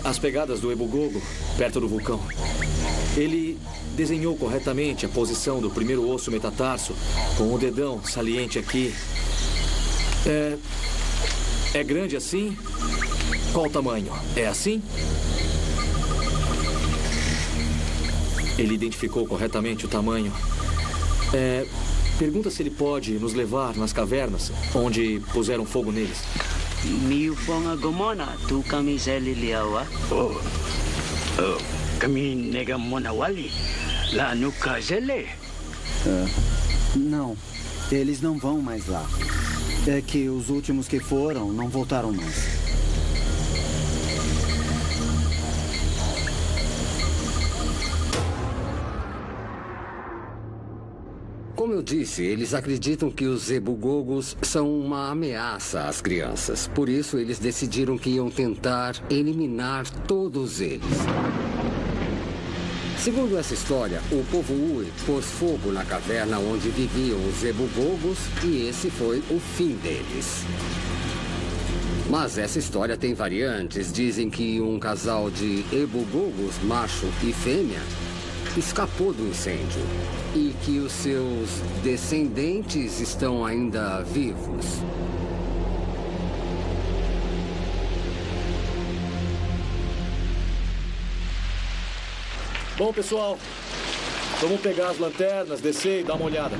As pegadas do Ebu-gogo, perto do vulcão. Ele desenhou corretamente a posição do primeiro osso metatarso, com o dedão saliente aqui. É grande assim? Qual o tamanho? É assim? Ele identificou corretamente o tamanho. Pergunta se ele pode nos levar nas cavernas onde puseram fogo neles. Miufonga gomona, tu kami sa liliawa. Kami nega monawali. Lá no Kazele. Não, eles não vão mais lá. É que os últimos que foram não voltaram mais. Como eu disse, eles acreditam que os Zebugogos são uma ameaça às crianças. Por isso, eles decidiram que iam tentar eliminar todos eles. Segundo essa história, o povo Ui pôs fogo na caverna onde viviam os Zebugogos e esse foi o fim deles. Mas essa história tem variantes. Dizem que um casal de Ebugogos, macho e fêmea, escapou do incêndio e que os seus descendentes estão ainda vivos. Bom, pessoal, vamos pegar as lanternas, descer e dar uma olhada.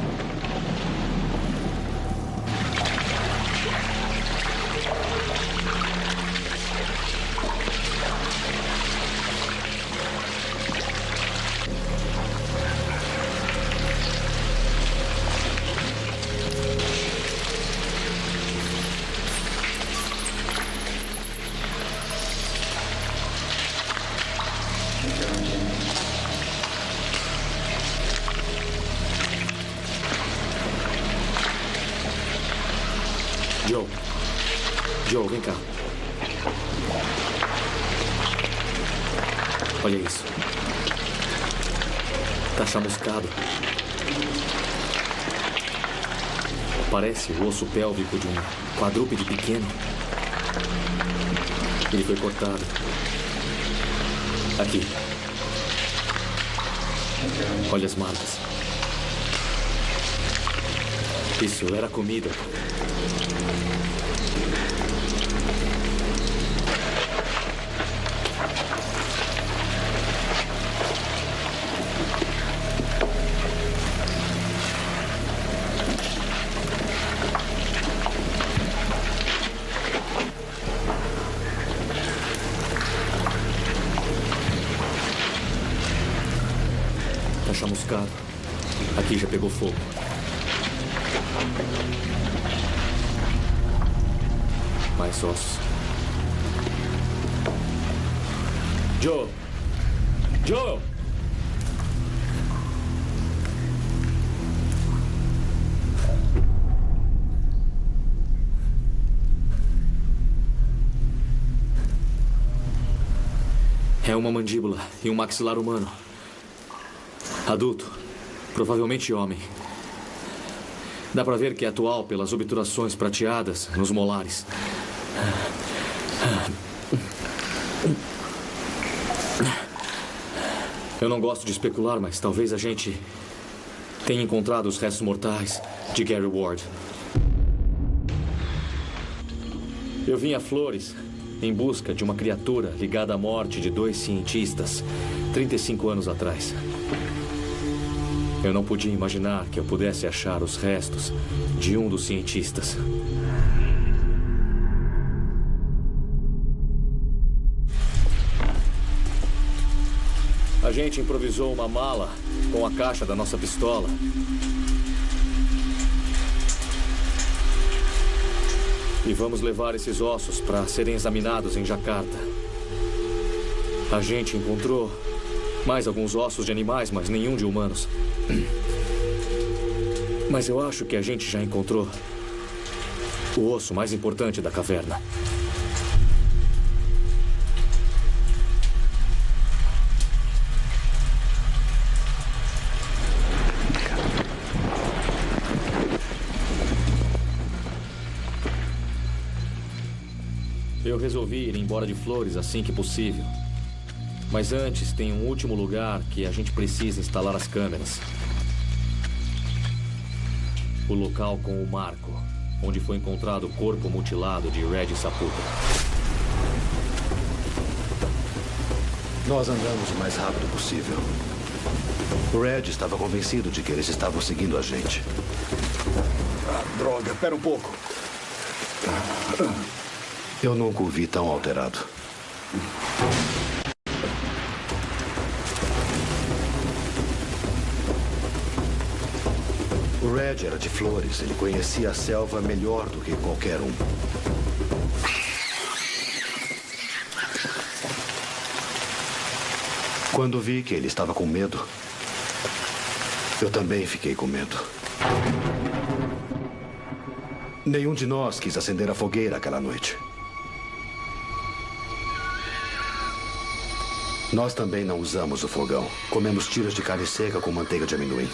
Joe, vem cá. Olha isso. Tá chamuscado. Parece o osso pélvico de um quadrúpede pequeno. Ele foi cortado. Aqui. Olha as marcas. Isso era comida. Tá chamuscado. Aqui já pegou fogo. Mais ossos. Joe! Joe! É uma mandíbula e um maxilar humano. Adulto. Provavelmente homem. Dá pra ver que é atual pelas obturações prateadas nos molares. Eu não gosto de especular, mas talvez a gente tenha encontrado os restos mortais de Gary Ward. Eu vim a Flores em busca de uma criatura ligada à morte de 2 cientistas 35 anos atrás. Eu não podia imaginar que eu pudesse achar os restos de um dos cientistas. A gente improvisou uma mala com a caixa da nossa pistola. E vamos levar esses ossos para serem examinados em Jakarta. A gente encontrou mais alguns ossos de animais, mas nenhum de humanos. Mas eu acho que a gente já encontrou o osso mais importante da caverna. Eu resolvi ir embora de Flores assim que possível. Mas antes tem um último lugar que a gente precisa instalar as câmeras. O local com o marco, onde foi encontrado o corpo mutilado de Reggie Saputo. Nós andamos o mais rápido possível. O Red estava convencido de que eles estavam seguindo a gente. Droga, pera um pouco. Eu nunca o vi tão alterado. O Red era de Flores. Ele conhecia a selva melhor do que qualquer um. Quando vi que ele estava com medo, eu também fiquei com medo. Nenhum de nós quis acender a fogueira aquela noite. Nós também não usamos o fogão. Comemos tiras de carne seca com manteiga de amendoim.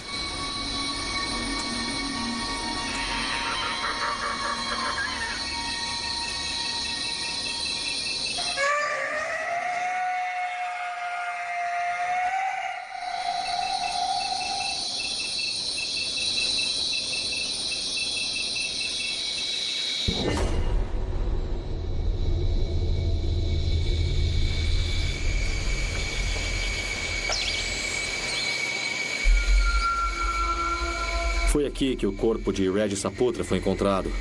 Foi aqui que o corpo de Reg Saputra foi encontrado.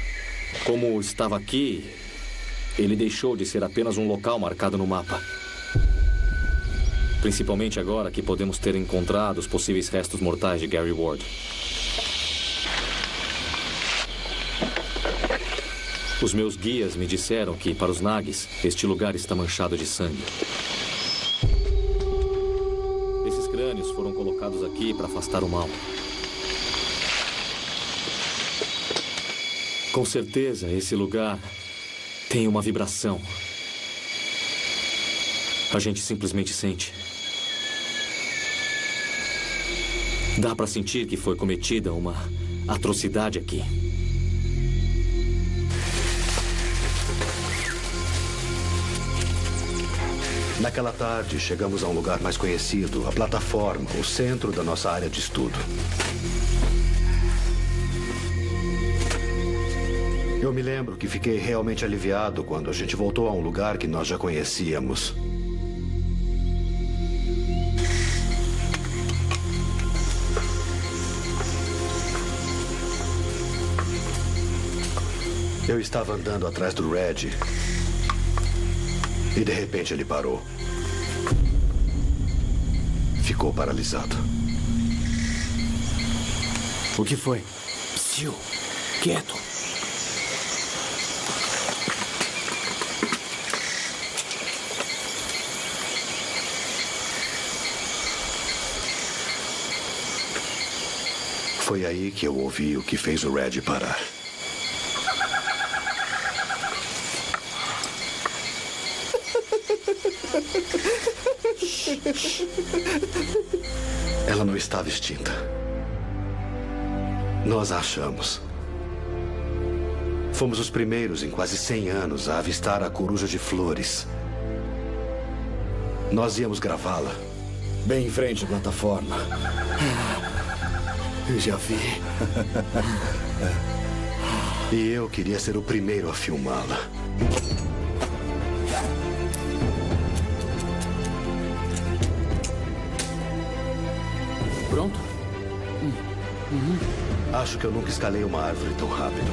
Como estava aqui, ele deixou de ser apenas um local marcado no mapa. Principalmente agora que podemos ter encontrado os possíveis restos mortais de Gary Ward. Os meus guias me disseram que, para os Nags, este lugar está manchado de sangue. Esses crânios foram colocados aqui para afastar o mal. Com certeza, esse lugar tem uma vibração. A gente simplesmente sente. Dá para sentir que foi cometida uma atrocidade aqui. Naquela tarde, chegamos a um lugar mais conhecido, a plataforma, o centro da nossa área de estudo. Eu me lembro que fiquei realmente aliviado quando a gente voltou a um lugar que nós já conhecíamos. Eu estava andando atrás do Red e de repente ele parou. Ficou paralisado. O que foi? Psiu, quieto. Foi aí que eu ouvi o que fez o Red parar. Ela não estava extinta. Nós a achamos. Fomos os primeiros em quase 100 anos a avistar a coruja de Flores. Nós íamos gravá-la. Bem em frente à plataforma. Eu já vi. E eu queria ser o primeiro a filmá-la. Pronto? Acho que eu nunca escalei uma árvore tão rápido.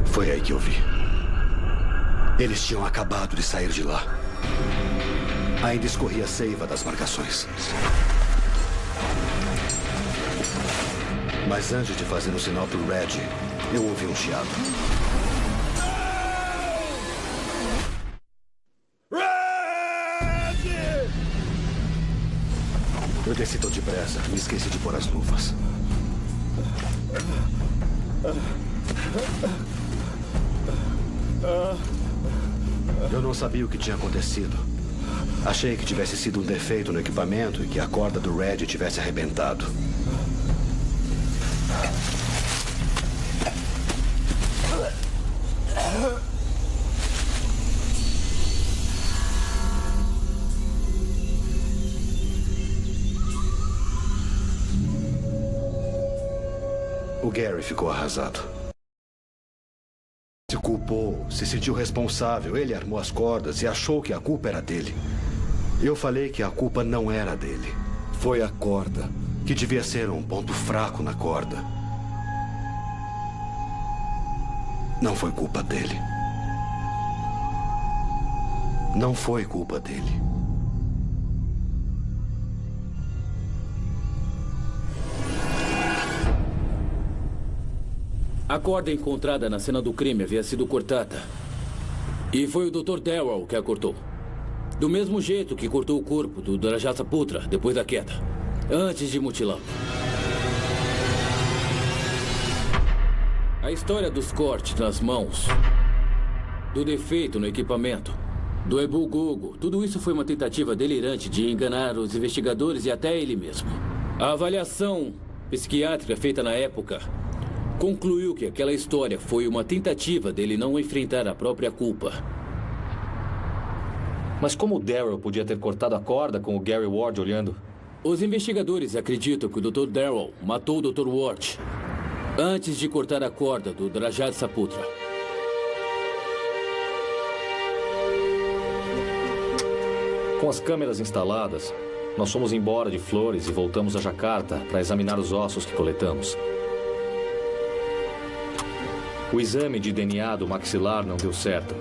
Foi aí que eu vi. Eles tinham acabado de sair de lá. Ainda escorria a seiva das marcações. Mas antes de fazer um sinal pro Red, eu ouvi um chiado. Eu desci tão depressa, me esqueci de pôr as luvas. Eu não sabia o que tinha acontecido. Achei que tivesse sido um defeito no equipamento e que a corda do Red tivesse arrebentado. O Gary ficou arrasado. Desculpa. culpou, se sentiu responsável. Ele armou as cordas e achou que a culpa era dele. Eu falei que a culpa não era dele. Foi a corda, que devia ser um ponto fraco na corda. Não foi culpa dele. Não foi culpa dele. A corda encontrada na cena do crime havia sido cortada. E foi o Dr. Darrow que a cortou. Do mesmo jeito que cortou o corpo do Rajat Saputra depois da queda, antes de mutilá-lo. A história dos cortes nas mãos, do defeito no equipamento, do Ebu Gogo, tudo isso foi uma tentativa delirante de enganar os investigadores e até ele mesmo. A avaliação psiquiátrica feita na época concluiu que aquela história foi uma tentativa dele não enfrentar a própria culpa. Mas como o Darrow podia ter cortado a corda com o Gary Ward olhando? Os investigadores acreditam que o Dr. Darrow matou o Dr. Ward antes de cortar a corda do Rajat Saputra. Com as câmeras instaladas, nós fomos embora de Flores e voltamos a Jakarta para examinar os ossos que coletamos. O exame de DNA do maxilar não deu certo.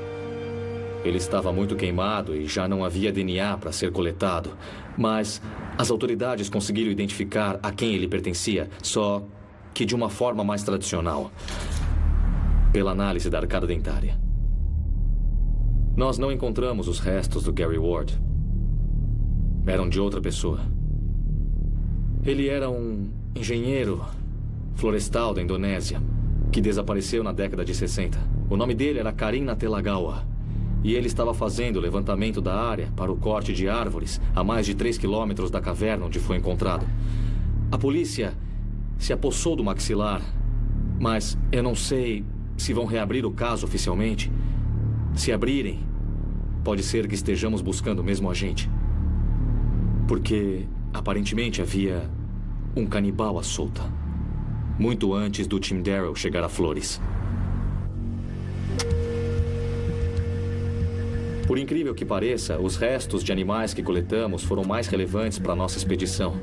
Ele estava muito queimado e já não havia DNA para ser coletado. Mas as autoridades conseguiram identificar a quem ele pertencia, só que de uma forma mais tradicional, pela análise da arcada dentária. Nós não encontramos os restos do Gary Ward. Eram de outra pessoa. Ele era um engenheiro florestal da Indonésia, que desapareceu na década de 60. O nome dele era Karim Natelagawa. E ele estava fazendo o levantamento da área para o corte de árvores a mais de 3 quilômetros da caverna onde foi encontrado. A polícia se apossou do maxilar, mas eu não sei se vão reabrir o caso oficialmente. Se abrirem, pode ser que estejamos buscando o mesmo agente. Porque, aparentemente, havia um canibal à solta. Muito antes do Tim Darrow chegar a Flores. Por incrível que pareça, os restos de animais que coletamos foram mais relevantes para a nossa expedição.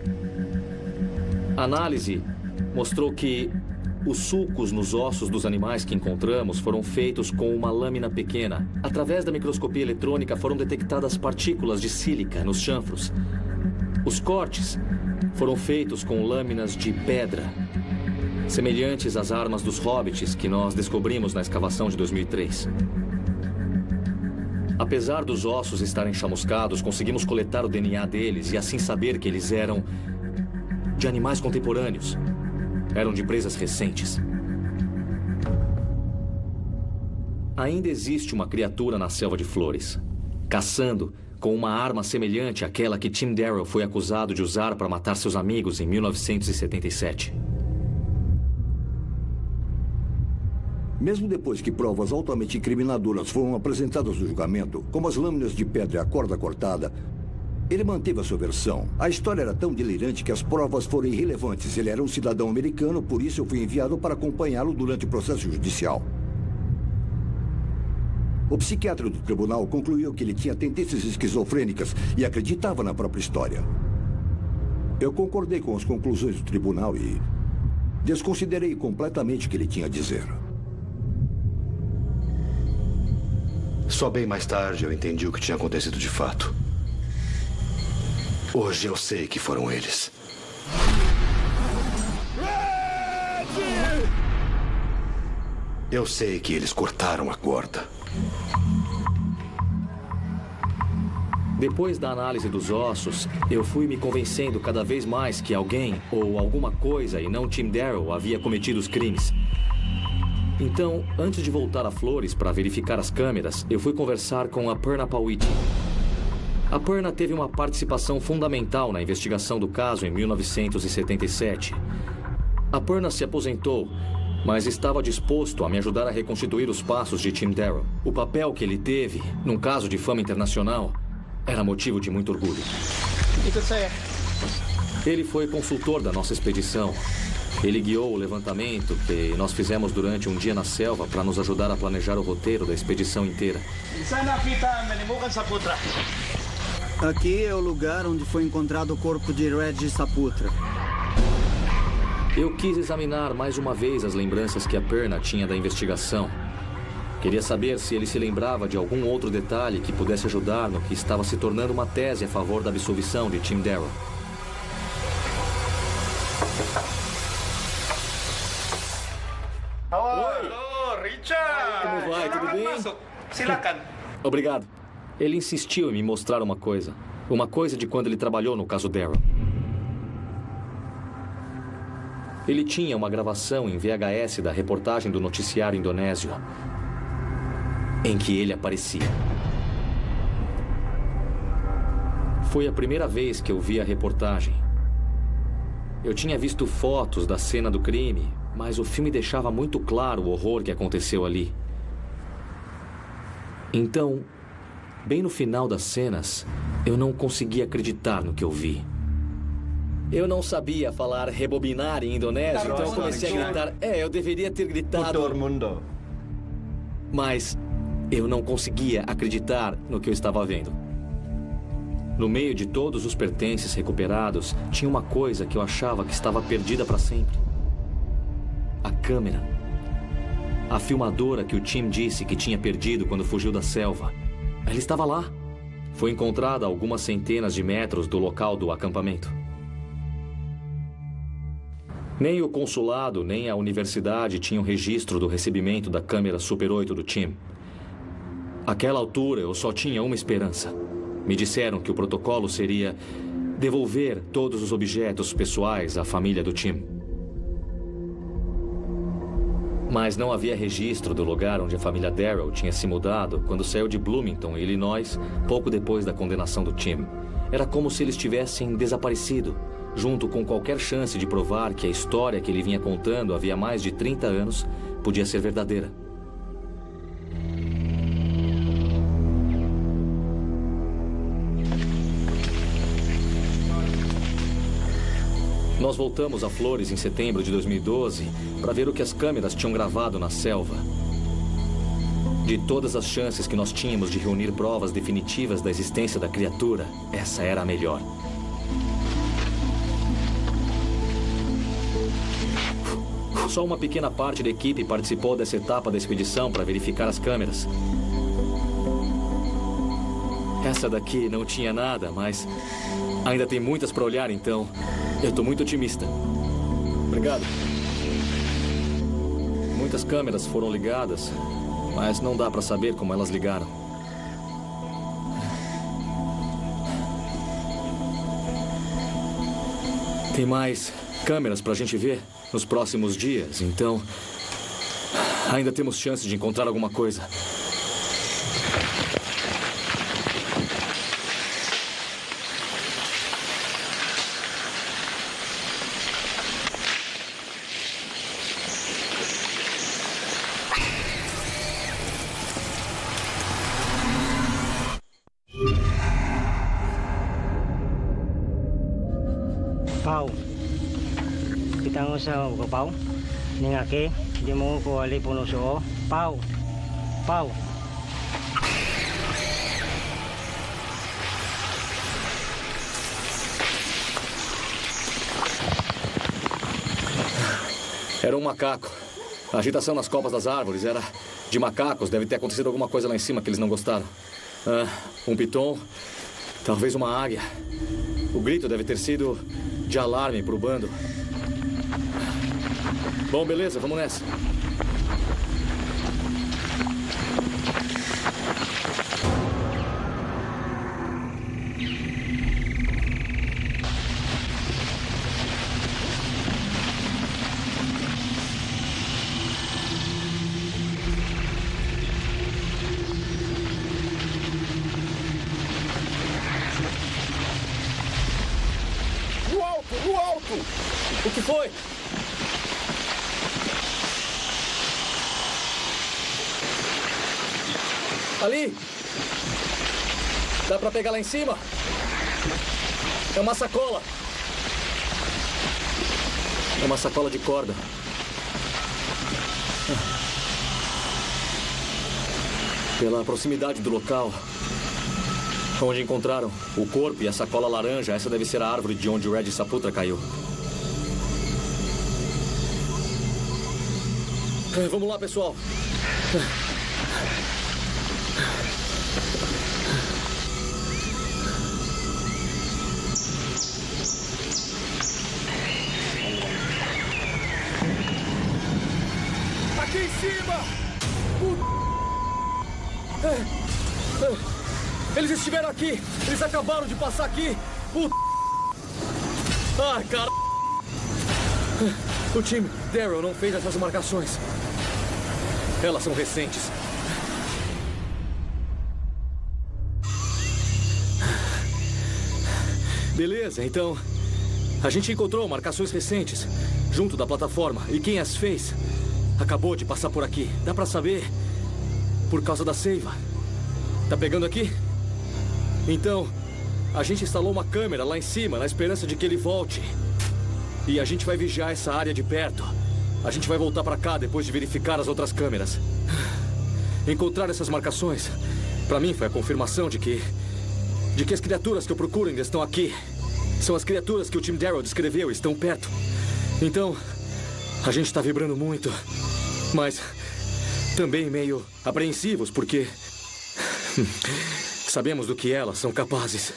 A análise mostrou que os sulcos nos ossos dos animais que encontramos foram feitos com uma lâmina pequena. Através da microscopia eletrônica foram detectadas partículas de sílica nos chanfros. Os cortes foram feitos com lâminas de pedra, semelhantes às armas dos hobbits que nós descobrimos na escavação de 2003. Apesar dos ossos estarem chamuscados, conseguimos coletar o DNA deles e assim saber que eles eram de animais contemporâneos. Eram de presas recentes. Ainda existe uma criatura na selva de Flores, caçando com uma arma semelhante àquela que Tim Darrow foi acusado de usar para matar seus amigos em 1977. Mesmo depois que provas altamente incriminadoras foram apresentadas no julgamento, como as lâminas de pedra e a corda cortada, ele manteve a sua versão. A história era tão delirante que as provas foram irrelevantes. Ele era um cidadão americano, por isso eu fui enviado para acompanhá-lo durante o processo judicial. O psiquiatra do tribunal concluiu que ele tinha tendências esquizofrênicas e acreditava na própria história. Eu concordei com as conclusões do tribunal e desconsiderei completamente o que ele tinha a dizer. Só bem mais tarde eu entendi o que tinha acontecido de fato. Hoje eu sei que foram eles. Eu sei que eles cortaram a corda. Depois da análise dos ossos, eu fui me convencendo cada vez mais que alguém ou alguma coisa, e não Tim Darrow, havia cometido os crimes. Então, antes de voltar a Flores para verificar as câmeras, eu fui conversar com a Perna Pawiti. A Perna teve uma participação fundamental na investigação do caso em 1977. A Perna se aposentou, mas estava disposto a me ajudar a reconstituir os passos de Tim Darrow. O papel que ele teve, num caso de fama internacional, era motivo de muito orgulho. Ele foi consultor da nossa expedição Ele guiou o levantamento que nós fizemos durante um dia na selva para nos ajudar a planejar o roteiro da expedição inteira. Aqui é o lugar onde foi encontrado o corpo de Reggie Saputra. Eu quis examinar mais uma vez as lembranças que a Perna tinha da investigação. Queria saber se ele se lembrava de algum outro detalhe que pudesse ajudar no que estava se tornando uma tese a favor da absolvição de Tim Darrow. Hello, Richard! Como vai? Tudo bem? Silakan. Obrigado. Ele insistiu em me mostrar uma coisa. Uma coisa de quando ele trabalhou no caso Darrow. Ele tinha uma gravação em VHS da reportagem do noticiário indonésio, em que ele aparecia. Foi a primeira vez que eu vi a reportagem. Eu tinha visto fotos da cena do crime, mas o filme deixava muito claro o horror que aconteceu ali. Então, bem no final das cenas, eu não conseguia acreditar no que eu vi. Eu não sabia falar rebobinar em indonésio, então eu comecei a gritar. Eu deveria ter gritado. Mas eu não conseguia acreditar no que eu estava vendo. No meio de todos os pertences recuperados, tinha uma coisa que eu achava que estava perdida para sempre. A câmera. A filmadora que o Tim disse que tinha perdido quando fugiu da selva. Ela estava lá. Foi encontrada a algumas centenas de metros do local do acampamento. Nem o consulado, nem a universidade tinham registro do recebimento da câmera Super 8 do Tim. Àquela altura, eu só tinha uma esperança. Me disseram que o protocolo seria devolver todos os objetos pessoais à família do Tim. Mas não havia registro do lugar onde a família Darrow tinha se mudado quando saiu de Bloomington, Illinois, pouco depois da condenação do Tim. Era como se eles tivessem desaparecido, junto com qualquer chance de provar que a história que ele vinha contando havia mais de 30 anos podia ser verdadeira. Nós voltamos a Flores em setembro de 2012 para ver o que as câmeras tinham gravado na selva. De todas as chances que nós tínhamos de reunir provas definitivas da existência da criatura, essa era a melhor. Só uma pequena parte da equipe participou dessa etapa da expedição para verificar as câmeras. Essa daqui não tinha nada, mas ainda tem muitas para olhar, então eu estou muito otimista. Obrigado. Muitas câmeras foram ligadas, mas não dá para saber como elas ligaram. Tem mais câmeras para a gente ver nos próximos dias, então ainda temos chance de encontrar alguma coisa. Pau, kita usah ke pau. Ningake, di mo ko ali puno so. Pau, pau. Era um macaco. A agitação nas copas das árvores era de macacos. Deve ter acontecido alguma coisa lá em cima que eles não gostaram. Um piton, talvez uma águia. O grito deve ter sido de alarme para o bando. Bom, beleza, vamos nessa. No alto! O que foi? Ali! Dá pra pegar lá em cima? É uma sacola! É uma sacola de corda. Pela proximidade do local onde encontraram o corpo e a sacola laranja, essa deve ser a árvore de onde o Red Saputra caiu. Vamos lá, pessoal. Aqui em cima! Eles estiveram aqui! Eles acabaram de passar aqui! Ai, cara! O time Daryl não fez essas marcações. Elas são recentes. Beleza, então... A gente encontrou marcações recentes junto da plataforma. E quem as fez acabou de passar por aqui. Dá pra saber por causa da seiva. Tá pegando aqui? Então, a gente instalou uma câmera lá em cima na esperança de que ele volte. E a gente vai vigiar essa área de perto. A gente vai voltar pra cá depois de verificar as outras câmeras. Encontrar essas marcações, pra mim, foi a confirmação de que as criaturas que eu procuro ainda estão aqui. São as criaturas que o Tim Daryl descreveu e estão perto. Então, a gente tá vibrando muito, mas também meio apreensivos, porque sabemos do que elas são capazes.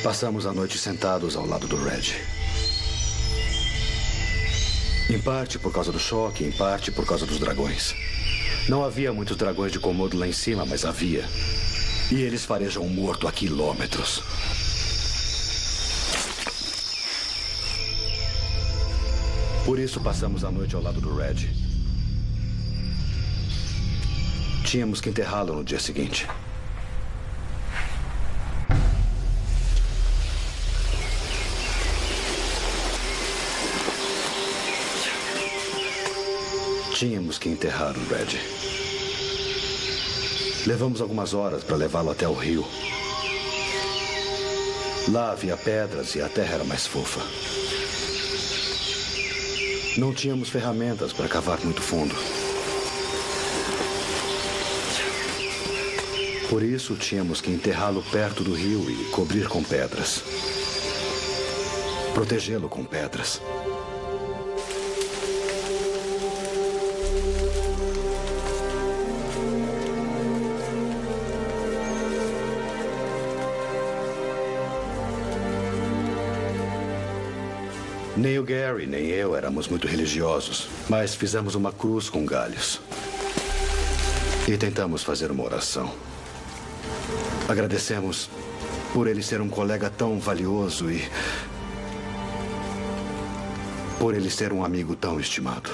Passamos a noite sentados ao lado do Red. Em parte por causa do choque, em parte por causa dos dragões. Não havia muitos dragões de Komodo lá em cima, mas havia. E eles farejam um morto a quilômetros. Por isso passamos a noite ao lado do Red. Tínhamos que enterrá-lo no dia seguinte. Tínhamos que enterrar o Red. Levamos algumas horas para levá-lo até o rio. Lá havia pedras e a terra era mais fofa. Não tínhamos ferramentas para cavar muito fundo. Por isso, tínhamos que enterrá-lo perto do rio e cobrir com pedras. Protegê-lo com pedras. Nem o Gary, nem eu éramos muito religiosos, mas fizemos uma cruz com galhos. E tentamos fazer uma oração. Agradecemos por ele ser um colega tão valioso e por ele ser um amigo tão estimado.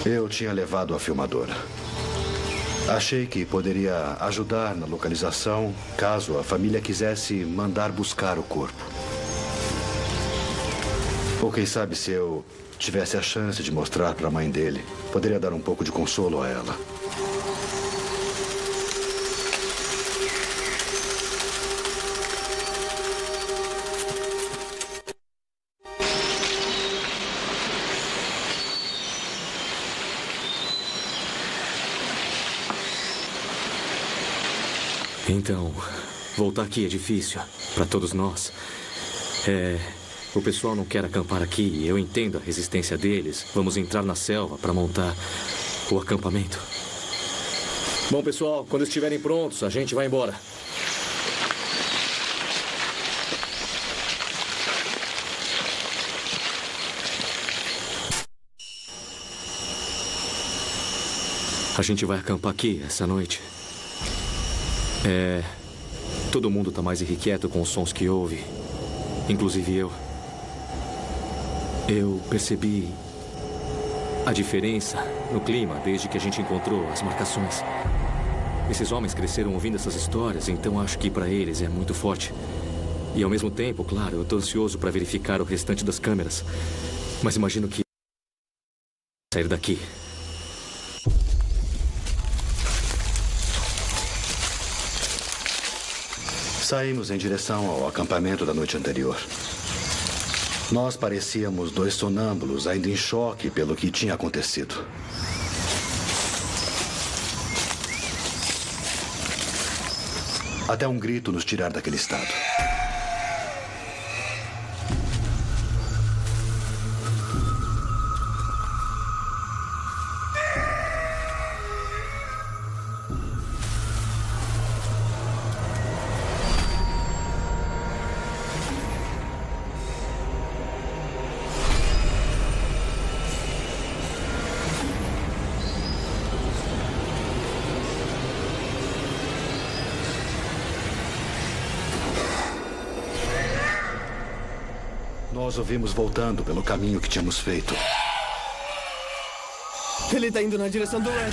Eu tinha levado a filmadora. Achei que poderia ajudar na localização caso a família quisesse mandar buscar o corpo. Ou quem sabe se eu tivesse a chance de mostrar para a mãe dele, poderia dar um pouco de consolo a ela. Então, voltar aqui é difícil para todos nós. O pessoal não quer acampar aqui, eu entendo a resistência deles. Vamos entrar na selva para montar o acampamento. Bom, pessoal, quando estiverem prontos, a gente vai embora. A gente vai acampar aqui essa noite. Todo mundo tá mais irrequieto com os sons que ouve. Inclusive eu. Eu percebi a diferença no clima desde que a gente encontrou as marcações. Esses homens cresceram ouvindo essas histórias, então acho que para eles é muito forte. E ao mesmo tempo, claro, eu tô ansioso para verificar o restante das câmeras. Mas imagino que sair daqui. Saímos em direção ao acampamento da noite anterior. Nós parecíamos dois sonâmbulos, ainda em choque pelo que tinha acontecido. Até um grito nos tirar daquele estado. Nós o vimos voltando pelo caminho que tínhamos feito. Ele tá indo na direção do Red.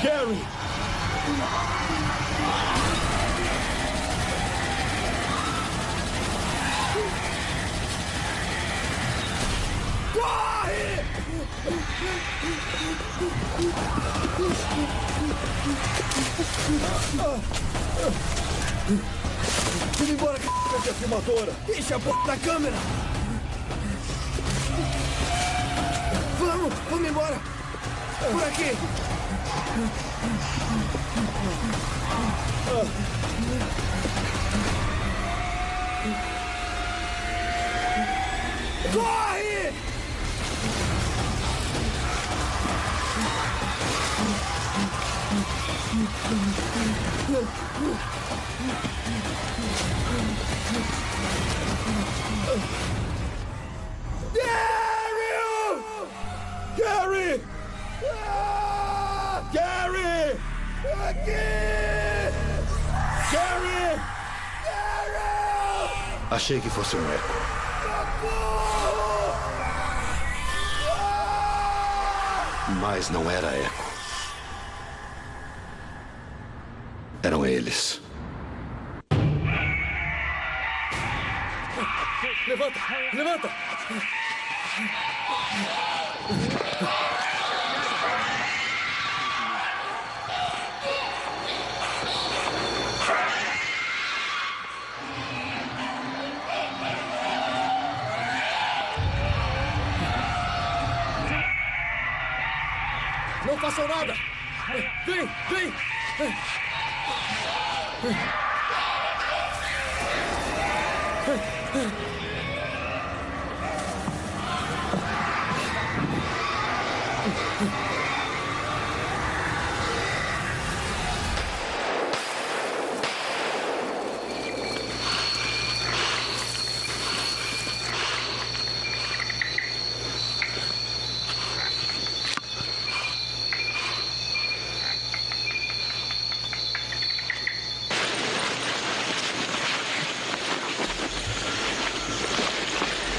Gary! Corre! Vamos embora que a filmadora! Deixa a porra da câmera! Vamos embora! Por aqui! Corre! Gary! Gary! Aqui! Gary! Achei que fosse um eco. Mas não era eco. Eram eles. Levanta! Levanta! Não façam nada! Vem! Vem!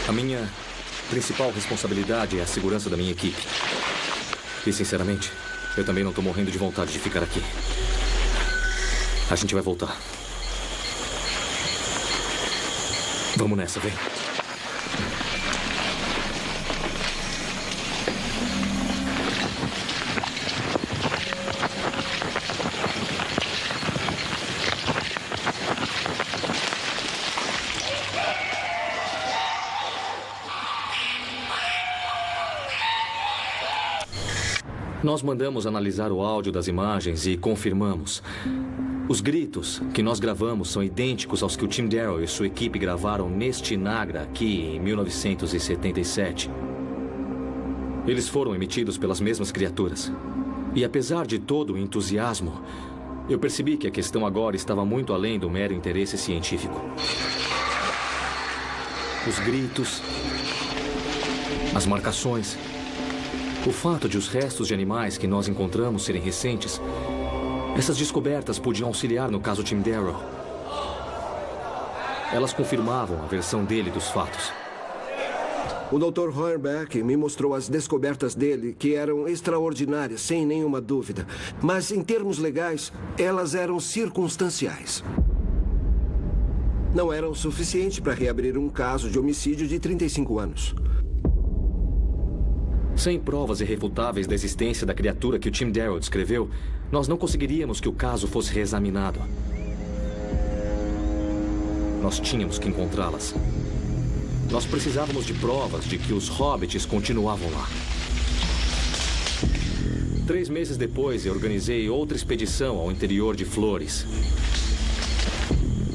A minha principal responsabilidade é a segurança da minha equipe. E, sinceramente, eu também não estou morrendo de vontade de ficar aqui. A gente vai voltar. Vamos nessa, vem. Nós mandamos analisar o áudio das imagens e confirmamos. Os gritos que nós gravamos são idênticos aos que o Tim Darrow e sua equipe gravaram neste Nagra aqui em 1977. Eles foram emitidos pelas mesmas criaturas. E apesar de todo o entusiasmo, Eu percebi que a questão agora estava muito além do mero interesse científico. Os gritos, as marcações, o fato de os restos de animais que nós encontramos serem recentes, essas descobertas podiam auxiliar no caso Tim Darrow. Elas confirmavam a versão dele dos fatos. O Dr. Hornbeck me mostrou as descobertas dele, que eram extraordinárias, sem nenhuma dúvida. Mas, em termos legais, elas eram circunstanciais. Não eram suficientes para reabrir um caso de homicídio de 35 anos. Sem provas irrefutáveis da existência da criatura que o Tim Darrow descreveu, nós não conseguiríamos que o caso fosse reexaminado. Nós tínhamos que encontrá-las. Nós precisávamos de provas de que os hobbits continuavam lá. 3 meses depois, eu organizei outra expedição ao interior de Flores.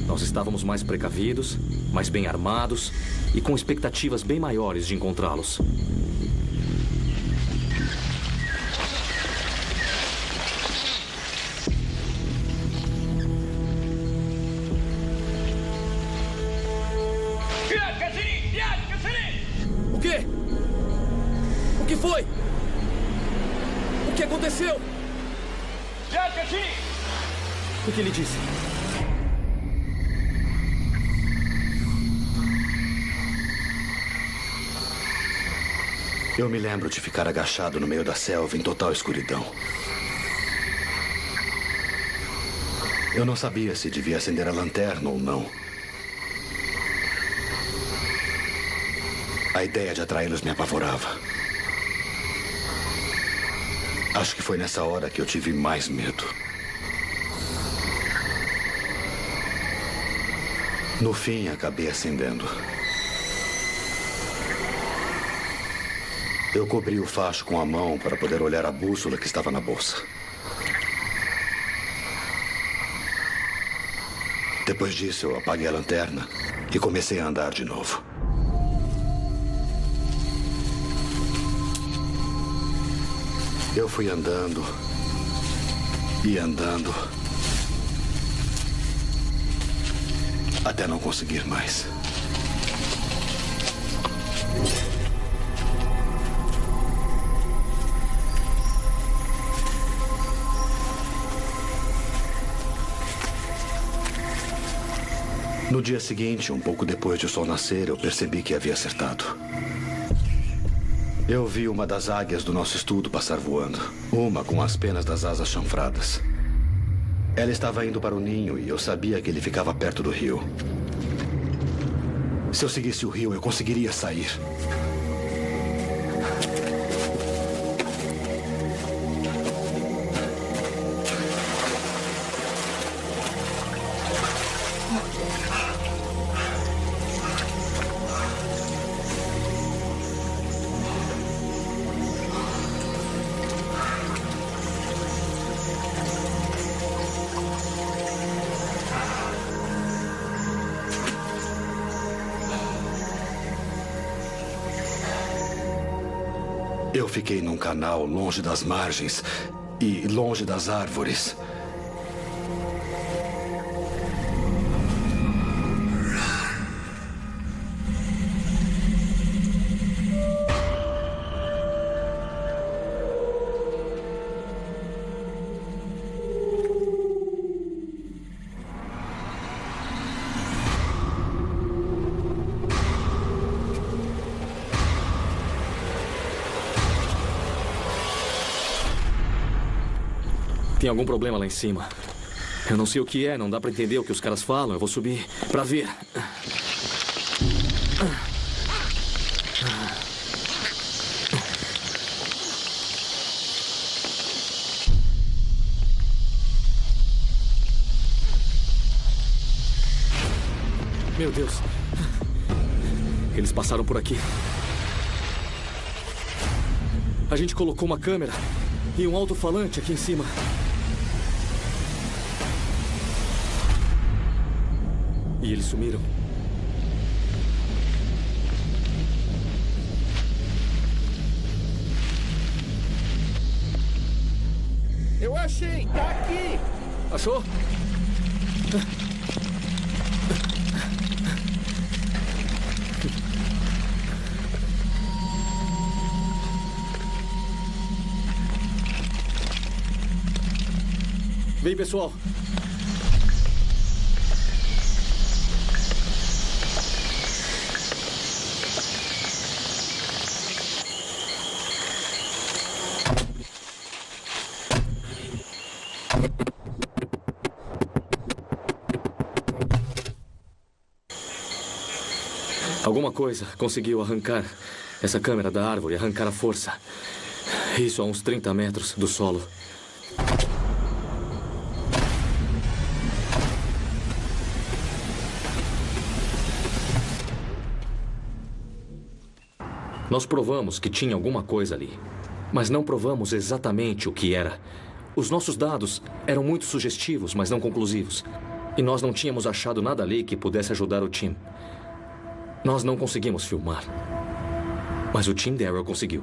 Nós estávamos mais precavidos, mais bem armados e com expectativas bem maiores de encontrá-los. O que foi? O que aconteceu? O que ele disse? Eu me lembro de ficar agachado no meio da selva em total escuridão. Eu não sabia se devia acender a lanterna ou não. A ideia de atraí-los me apavorava. Acho que foi nessa hora que eu tive mais medo. No fim, acabei acendendo. Eu cobri o facho com a mão para poder olhar a bússola que estava na bolsa. Depois disso, eu apaguei a lanterna e comecei a andar de novo. Eu fui andando e andando até não conseguir mais. No dia seguinte, um pouco depois de o sol nascer, eu percebi que havia acertado. Eu vi uma das águias do nosso estudo passar voando. Uma com as penas das asas chanfradas. Ela estava indo para o ninho e eu sabia que ele ficava perto do rio. Se eu seguisse o rio, eu conseguiria sair. Eu fiquei num canal longe das margens e longe das árvores. Tem algum problema lá em cima. Eu não sei o que é, não dá pra entender o que os caras falam. Eu vou subir pra ver. Meu Deus. Eles passaram por aqui. A gente colocou uma câmera e um alto-falante aqui em cima. E eles sumiram. Eu achei! Tá aqui! Achou? Vem, pessoal. Alguma coisa conseguiu arrancar essa câmera da árvore, arrancar a força. Isso a uns 30 metros do solo. Nós provamos que tinha alguma coisa ali, mas não provamos exatamente o que era. Os nossos dados eram muito sugestivos, mas não conclusivos. E nós não tínhamos achado nada ali que pudesse ajudar o Tim. Nós não conseguimos filmar, mas o Tim Darrow conseguiu.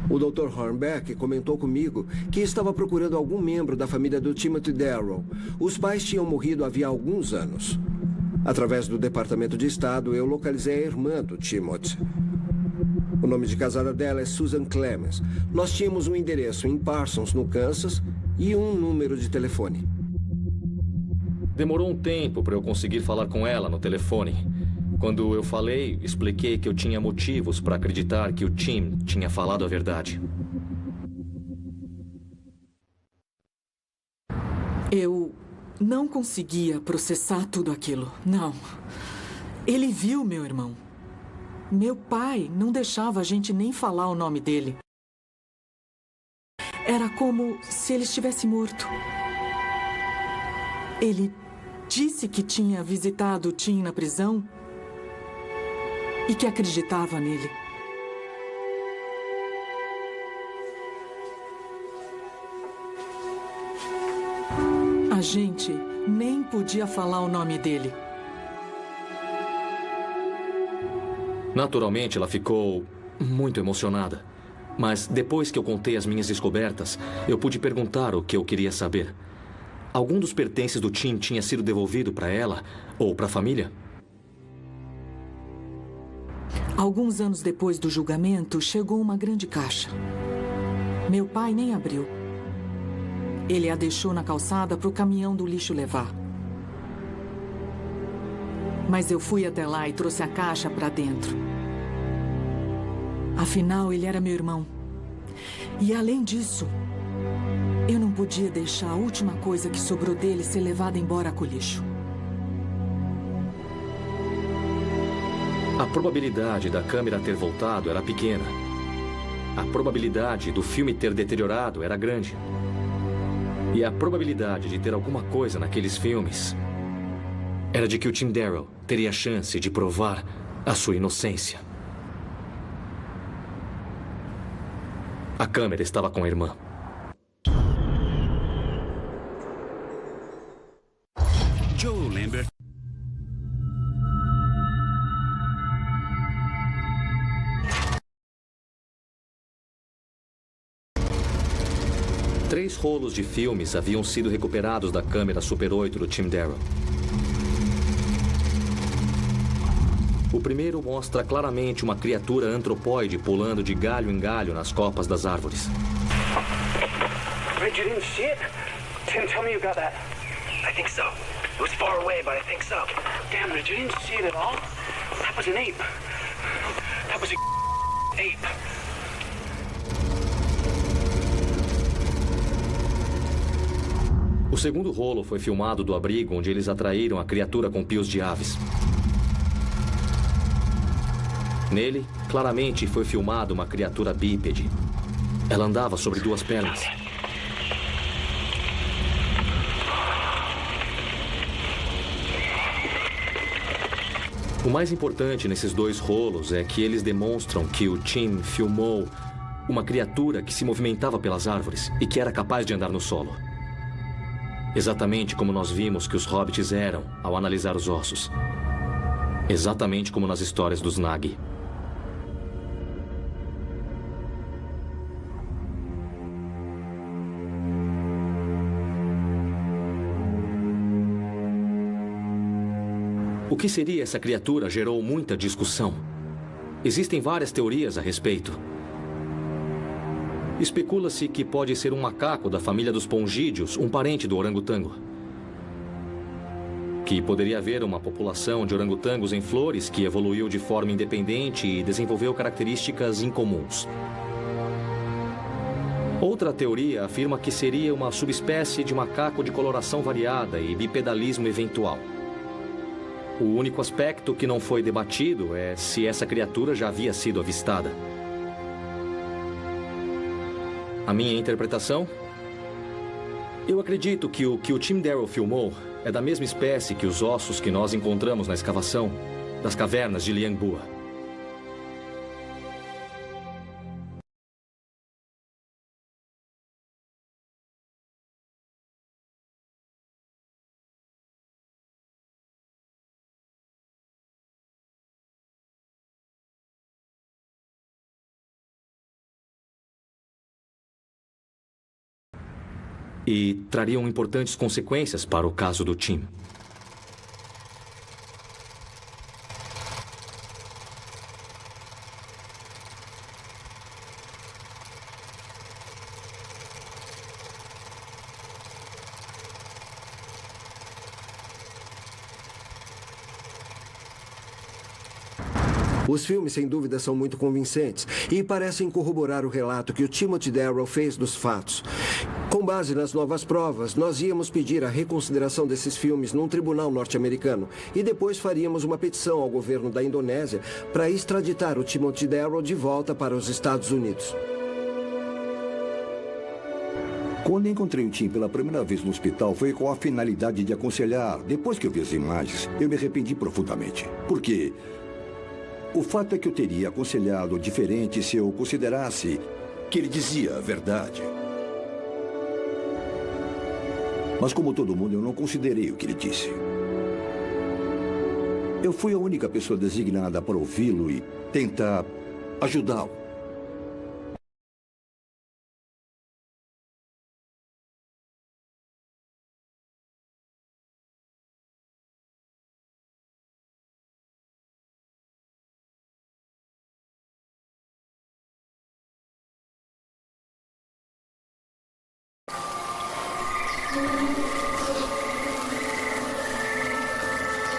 O Dr. Hornbeck comentou comigo que estava procurando algum membro da família do Timothy Darrow. Os pais tinham morrido havia alguns anos. Através do Departamento de Estado, eu localizei a irmã do Timothy. O nome de casada dela é Susan Clemens. Nós tínhamos um endereço em Parsons, no Kansas, e um número de telefone. Demorou um tempo para eu conseguir falar com ela no telefone. Quando eu falei, expliquei que eu tinha motivos para acreditar que o Tim tinha falado a verdade. Eu não conseguia processar tudo aquilo. Não. Ele viu meu irmão. Meu pai não deixava a gente nem falar o nome dele. Era como se ele estivesse morto. Ele disse que tinha visitado o Tim na prisão e que acreditava nele. A gente nem podia falar o nome dele. Naturalmente, ela ficou muito emocionada. Mas depois que eu contei as minhas descobertas, eu pude perguntar o que eu queria saber. Algum dos pertences do Tim tinha sido devolvido para ela ou para a família? Alguns anos depois do julgamento, chegou uma grande caixa. Meu pai nem abriu. Ele a deixou na calçada para o caminhão do lixo levar. Mas eu fui até lá e trouxe a caixa para dentro. Afinal, ele era meu irmão. E além disso, eu não podia deixar a última coisa que sobrou dele ser levada embora com o lixo. A probabilidade da câmera ter voltado era pequena. A probabilidade do filme ter deteriorado era grande. E a probabilidade de ter alguma coisa naqueles filmes era de que o Tim Darrow teria a chance de provar a sua inocência. A câmera estava com a irmã. Joe Lambert. Três rolos de filmes haviam sido recuperados da câmera Super 8 do Tim Darrow. O primeiro mostra claramente uma criatura antropóide pulando de galho em galho nas copas das árvores. Red, you didn't see it? Tim, tell me you got that. I think so. It was far away, but I think so. Damn, Red, you didn't see it at all? That was an ape. That was a ape. O segundo rolo foi filmado do abrigo onde eles atraíram a criatura com pios de aves. Nele, claramente foi filmado uma criatura bípede. Ela andava sobre duas pernas. O mais importante nesses dois rolos é que eles demonstram que o Tim filmou uma criatura que se movimentava pelas árvores e que era capaz de andar no solo. Exatamente como nós vimos que os hobbits eram ao analisar os ossos. Exatamente como nas histórias dos Nagi. O que seria essa criatura gerou muita discussão. Existem várias teorias a respeito. Especula-se que pode ser um macaco da família dos pongídeos, um parente do orangotango. Que poderia haver uma população de orangotangos em Flores que evoluiu de forma independente e desenvolveu características incomuns. Outra teoria afirma que seria uma subespécie de macaco de coloração variada e bipedalismo eventual. O único aspecto que não foi debatido é se essa criatura já havia sido avistada. A minha interpretação? Eu acredito que o Tim Darrow filmou é da mesma espécie que os ossos que nós encontramos na escavação das cavernas de Liangbua. E trariam importantes consequências para o caso do Tim. Os filmes, sem dúvida, são muito convincentes e parecem corroborar o relato que o Timothy Darrow fez dos fatos. Com base nas novas provas, nós íamos pedir a reconsideração desses filmes num tribunal norte-americano e depois faríamos uma petição ao governo da Indonésia para extraditar o Timothy Darrow de volta para os Estados Unidos. Quando encontrei o Tim pela primeira vez no hospital, foi com a finalidade de aconselhar. Depois que eu vi as imagens, eu me arrependi profundamente. Por quê? O fato é que eu teria aconselhado diferente se eu considerasse que ele dizia a verdade. Mas como todo mundo, eu não considerei o que ele disse. Eu fui a única pessoa designada para ouvi-lo e tentar ajudá-lo.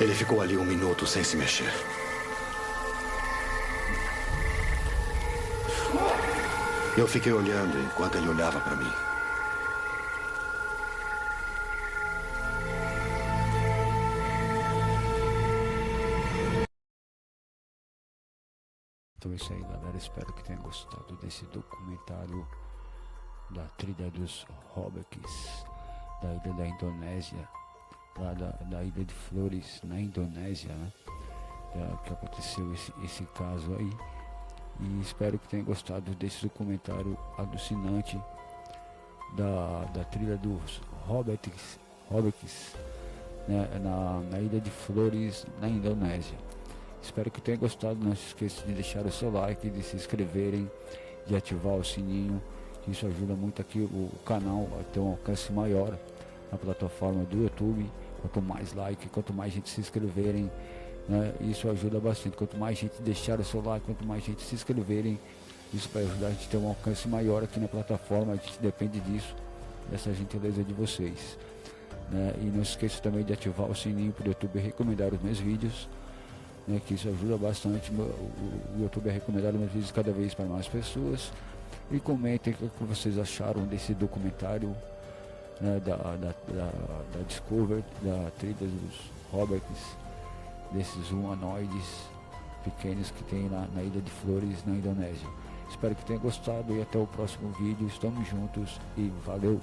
Ele ficou ali 1 minuto sem se mexer. Eu fiquei olhando enquanto ele olhava para mim. Então é isso aí, galera. Espero que tenham gostado desse documentário da trilha dos Hobbits da ilha da Indonésia, lá da ilha de Flores, na Indonésia, né? Que aconteceu esse caso aí. E espero que tenham gostado desse documentário alucinante da trilha dos Hobbits, né? na ilha de Flores, na Indonésia. Espero que tenham gostado. Não se esqueça de deixar o seu like, de se inscreverem, de ativar o sininho. Isso ajuda muito aqui o canal a ter um alcance maior na plataforma do YouTube. Quanto mais like, quanto mais gente se inscreverem, né, isso ajuda bastante. Quanto mais gente deixar o seu like, quanto mais gente se inscreverem, isso vai ajudar a gente a ter um alcance maior aqui na plataforma. A gente depende disso, dessa gentileza de vocês, né? E não se esqueça também de ativar o sininho para o YouTube recomendar os meus vídeos, né, que isso ajuda bastante o YouTube a recomendar os meus vídeos cada vez para mais pessoas. E comentem o que vocês acharam desse documentário, né, da Discovery, da trilha dos Hobbits, desses humanoides pequenos que tem na ilha de Flores, na Indonésia. Espero que tenham gostado e até o próximo vídeo. Estamos juntos e valeu!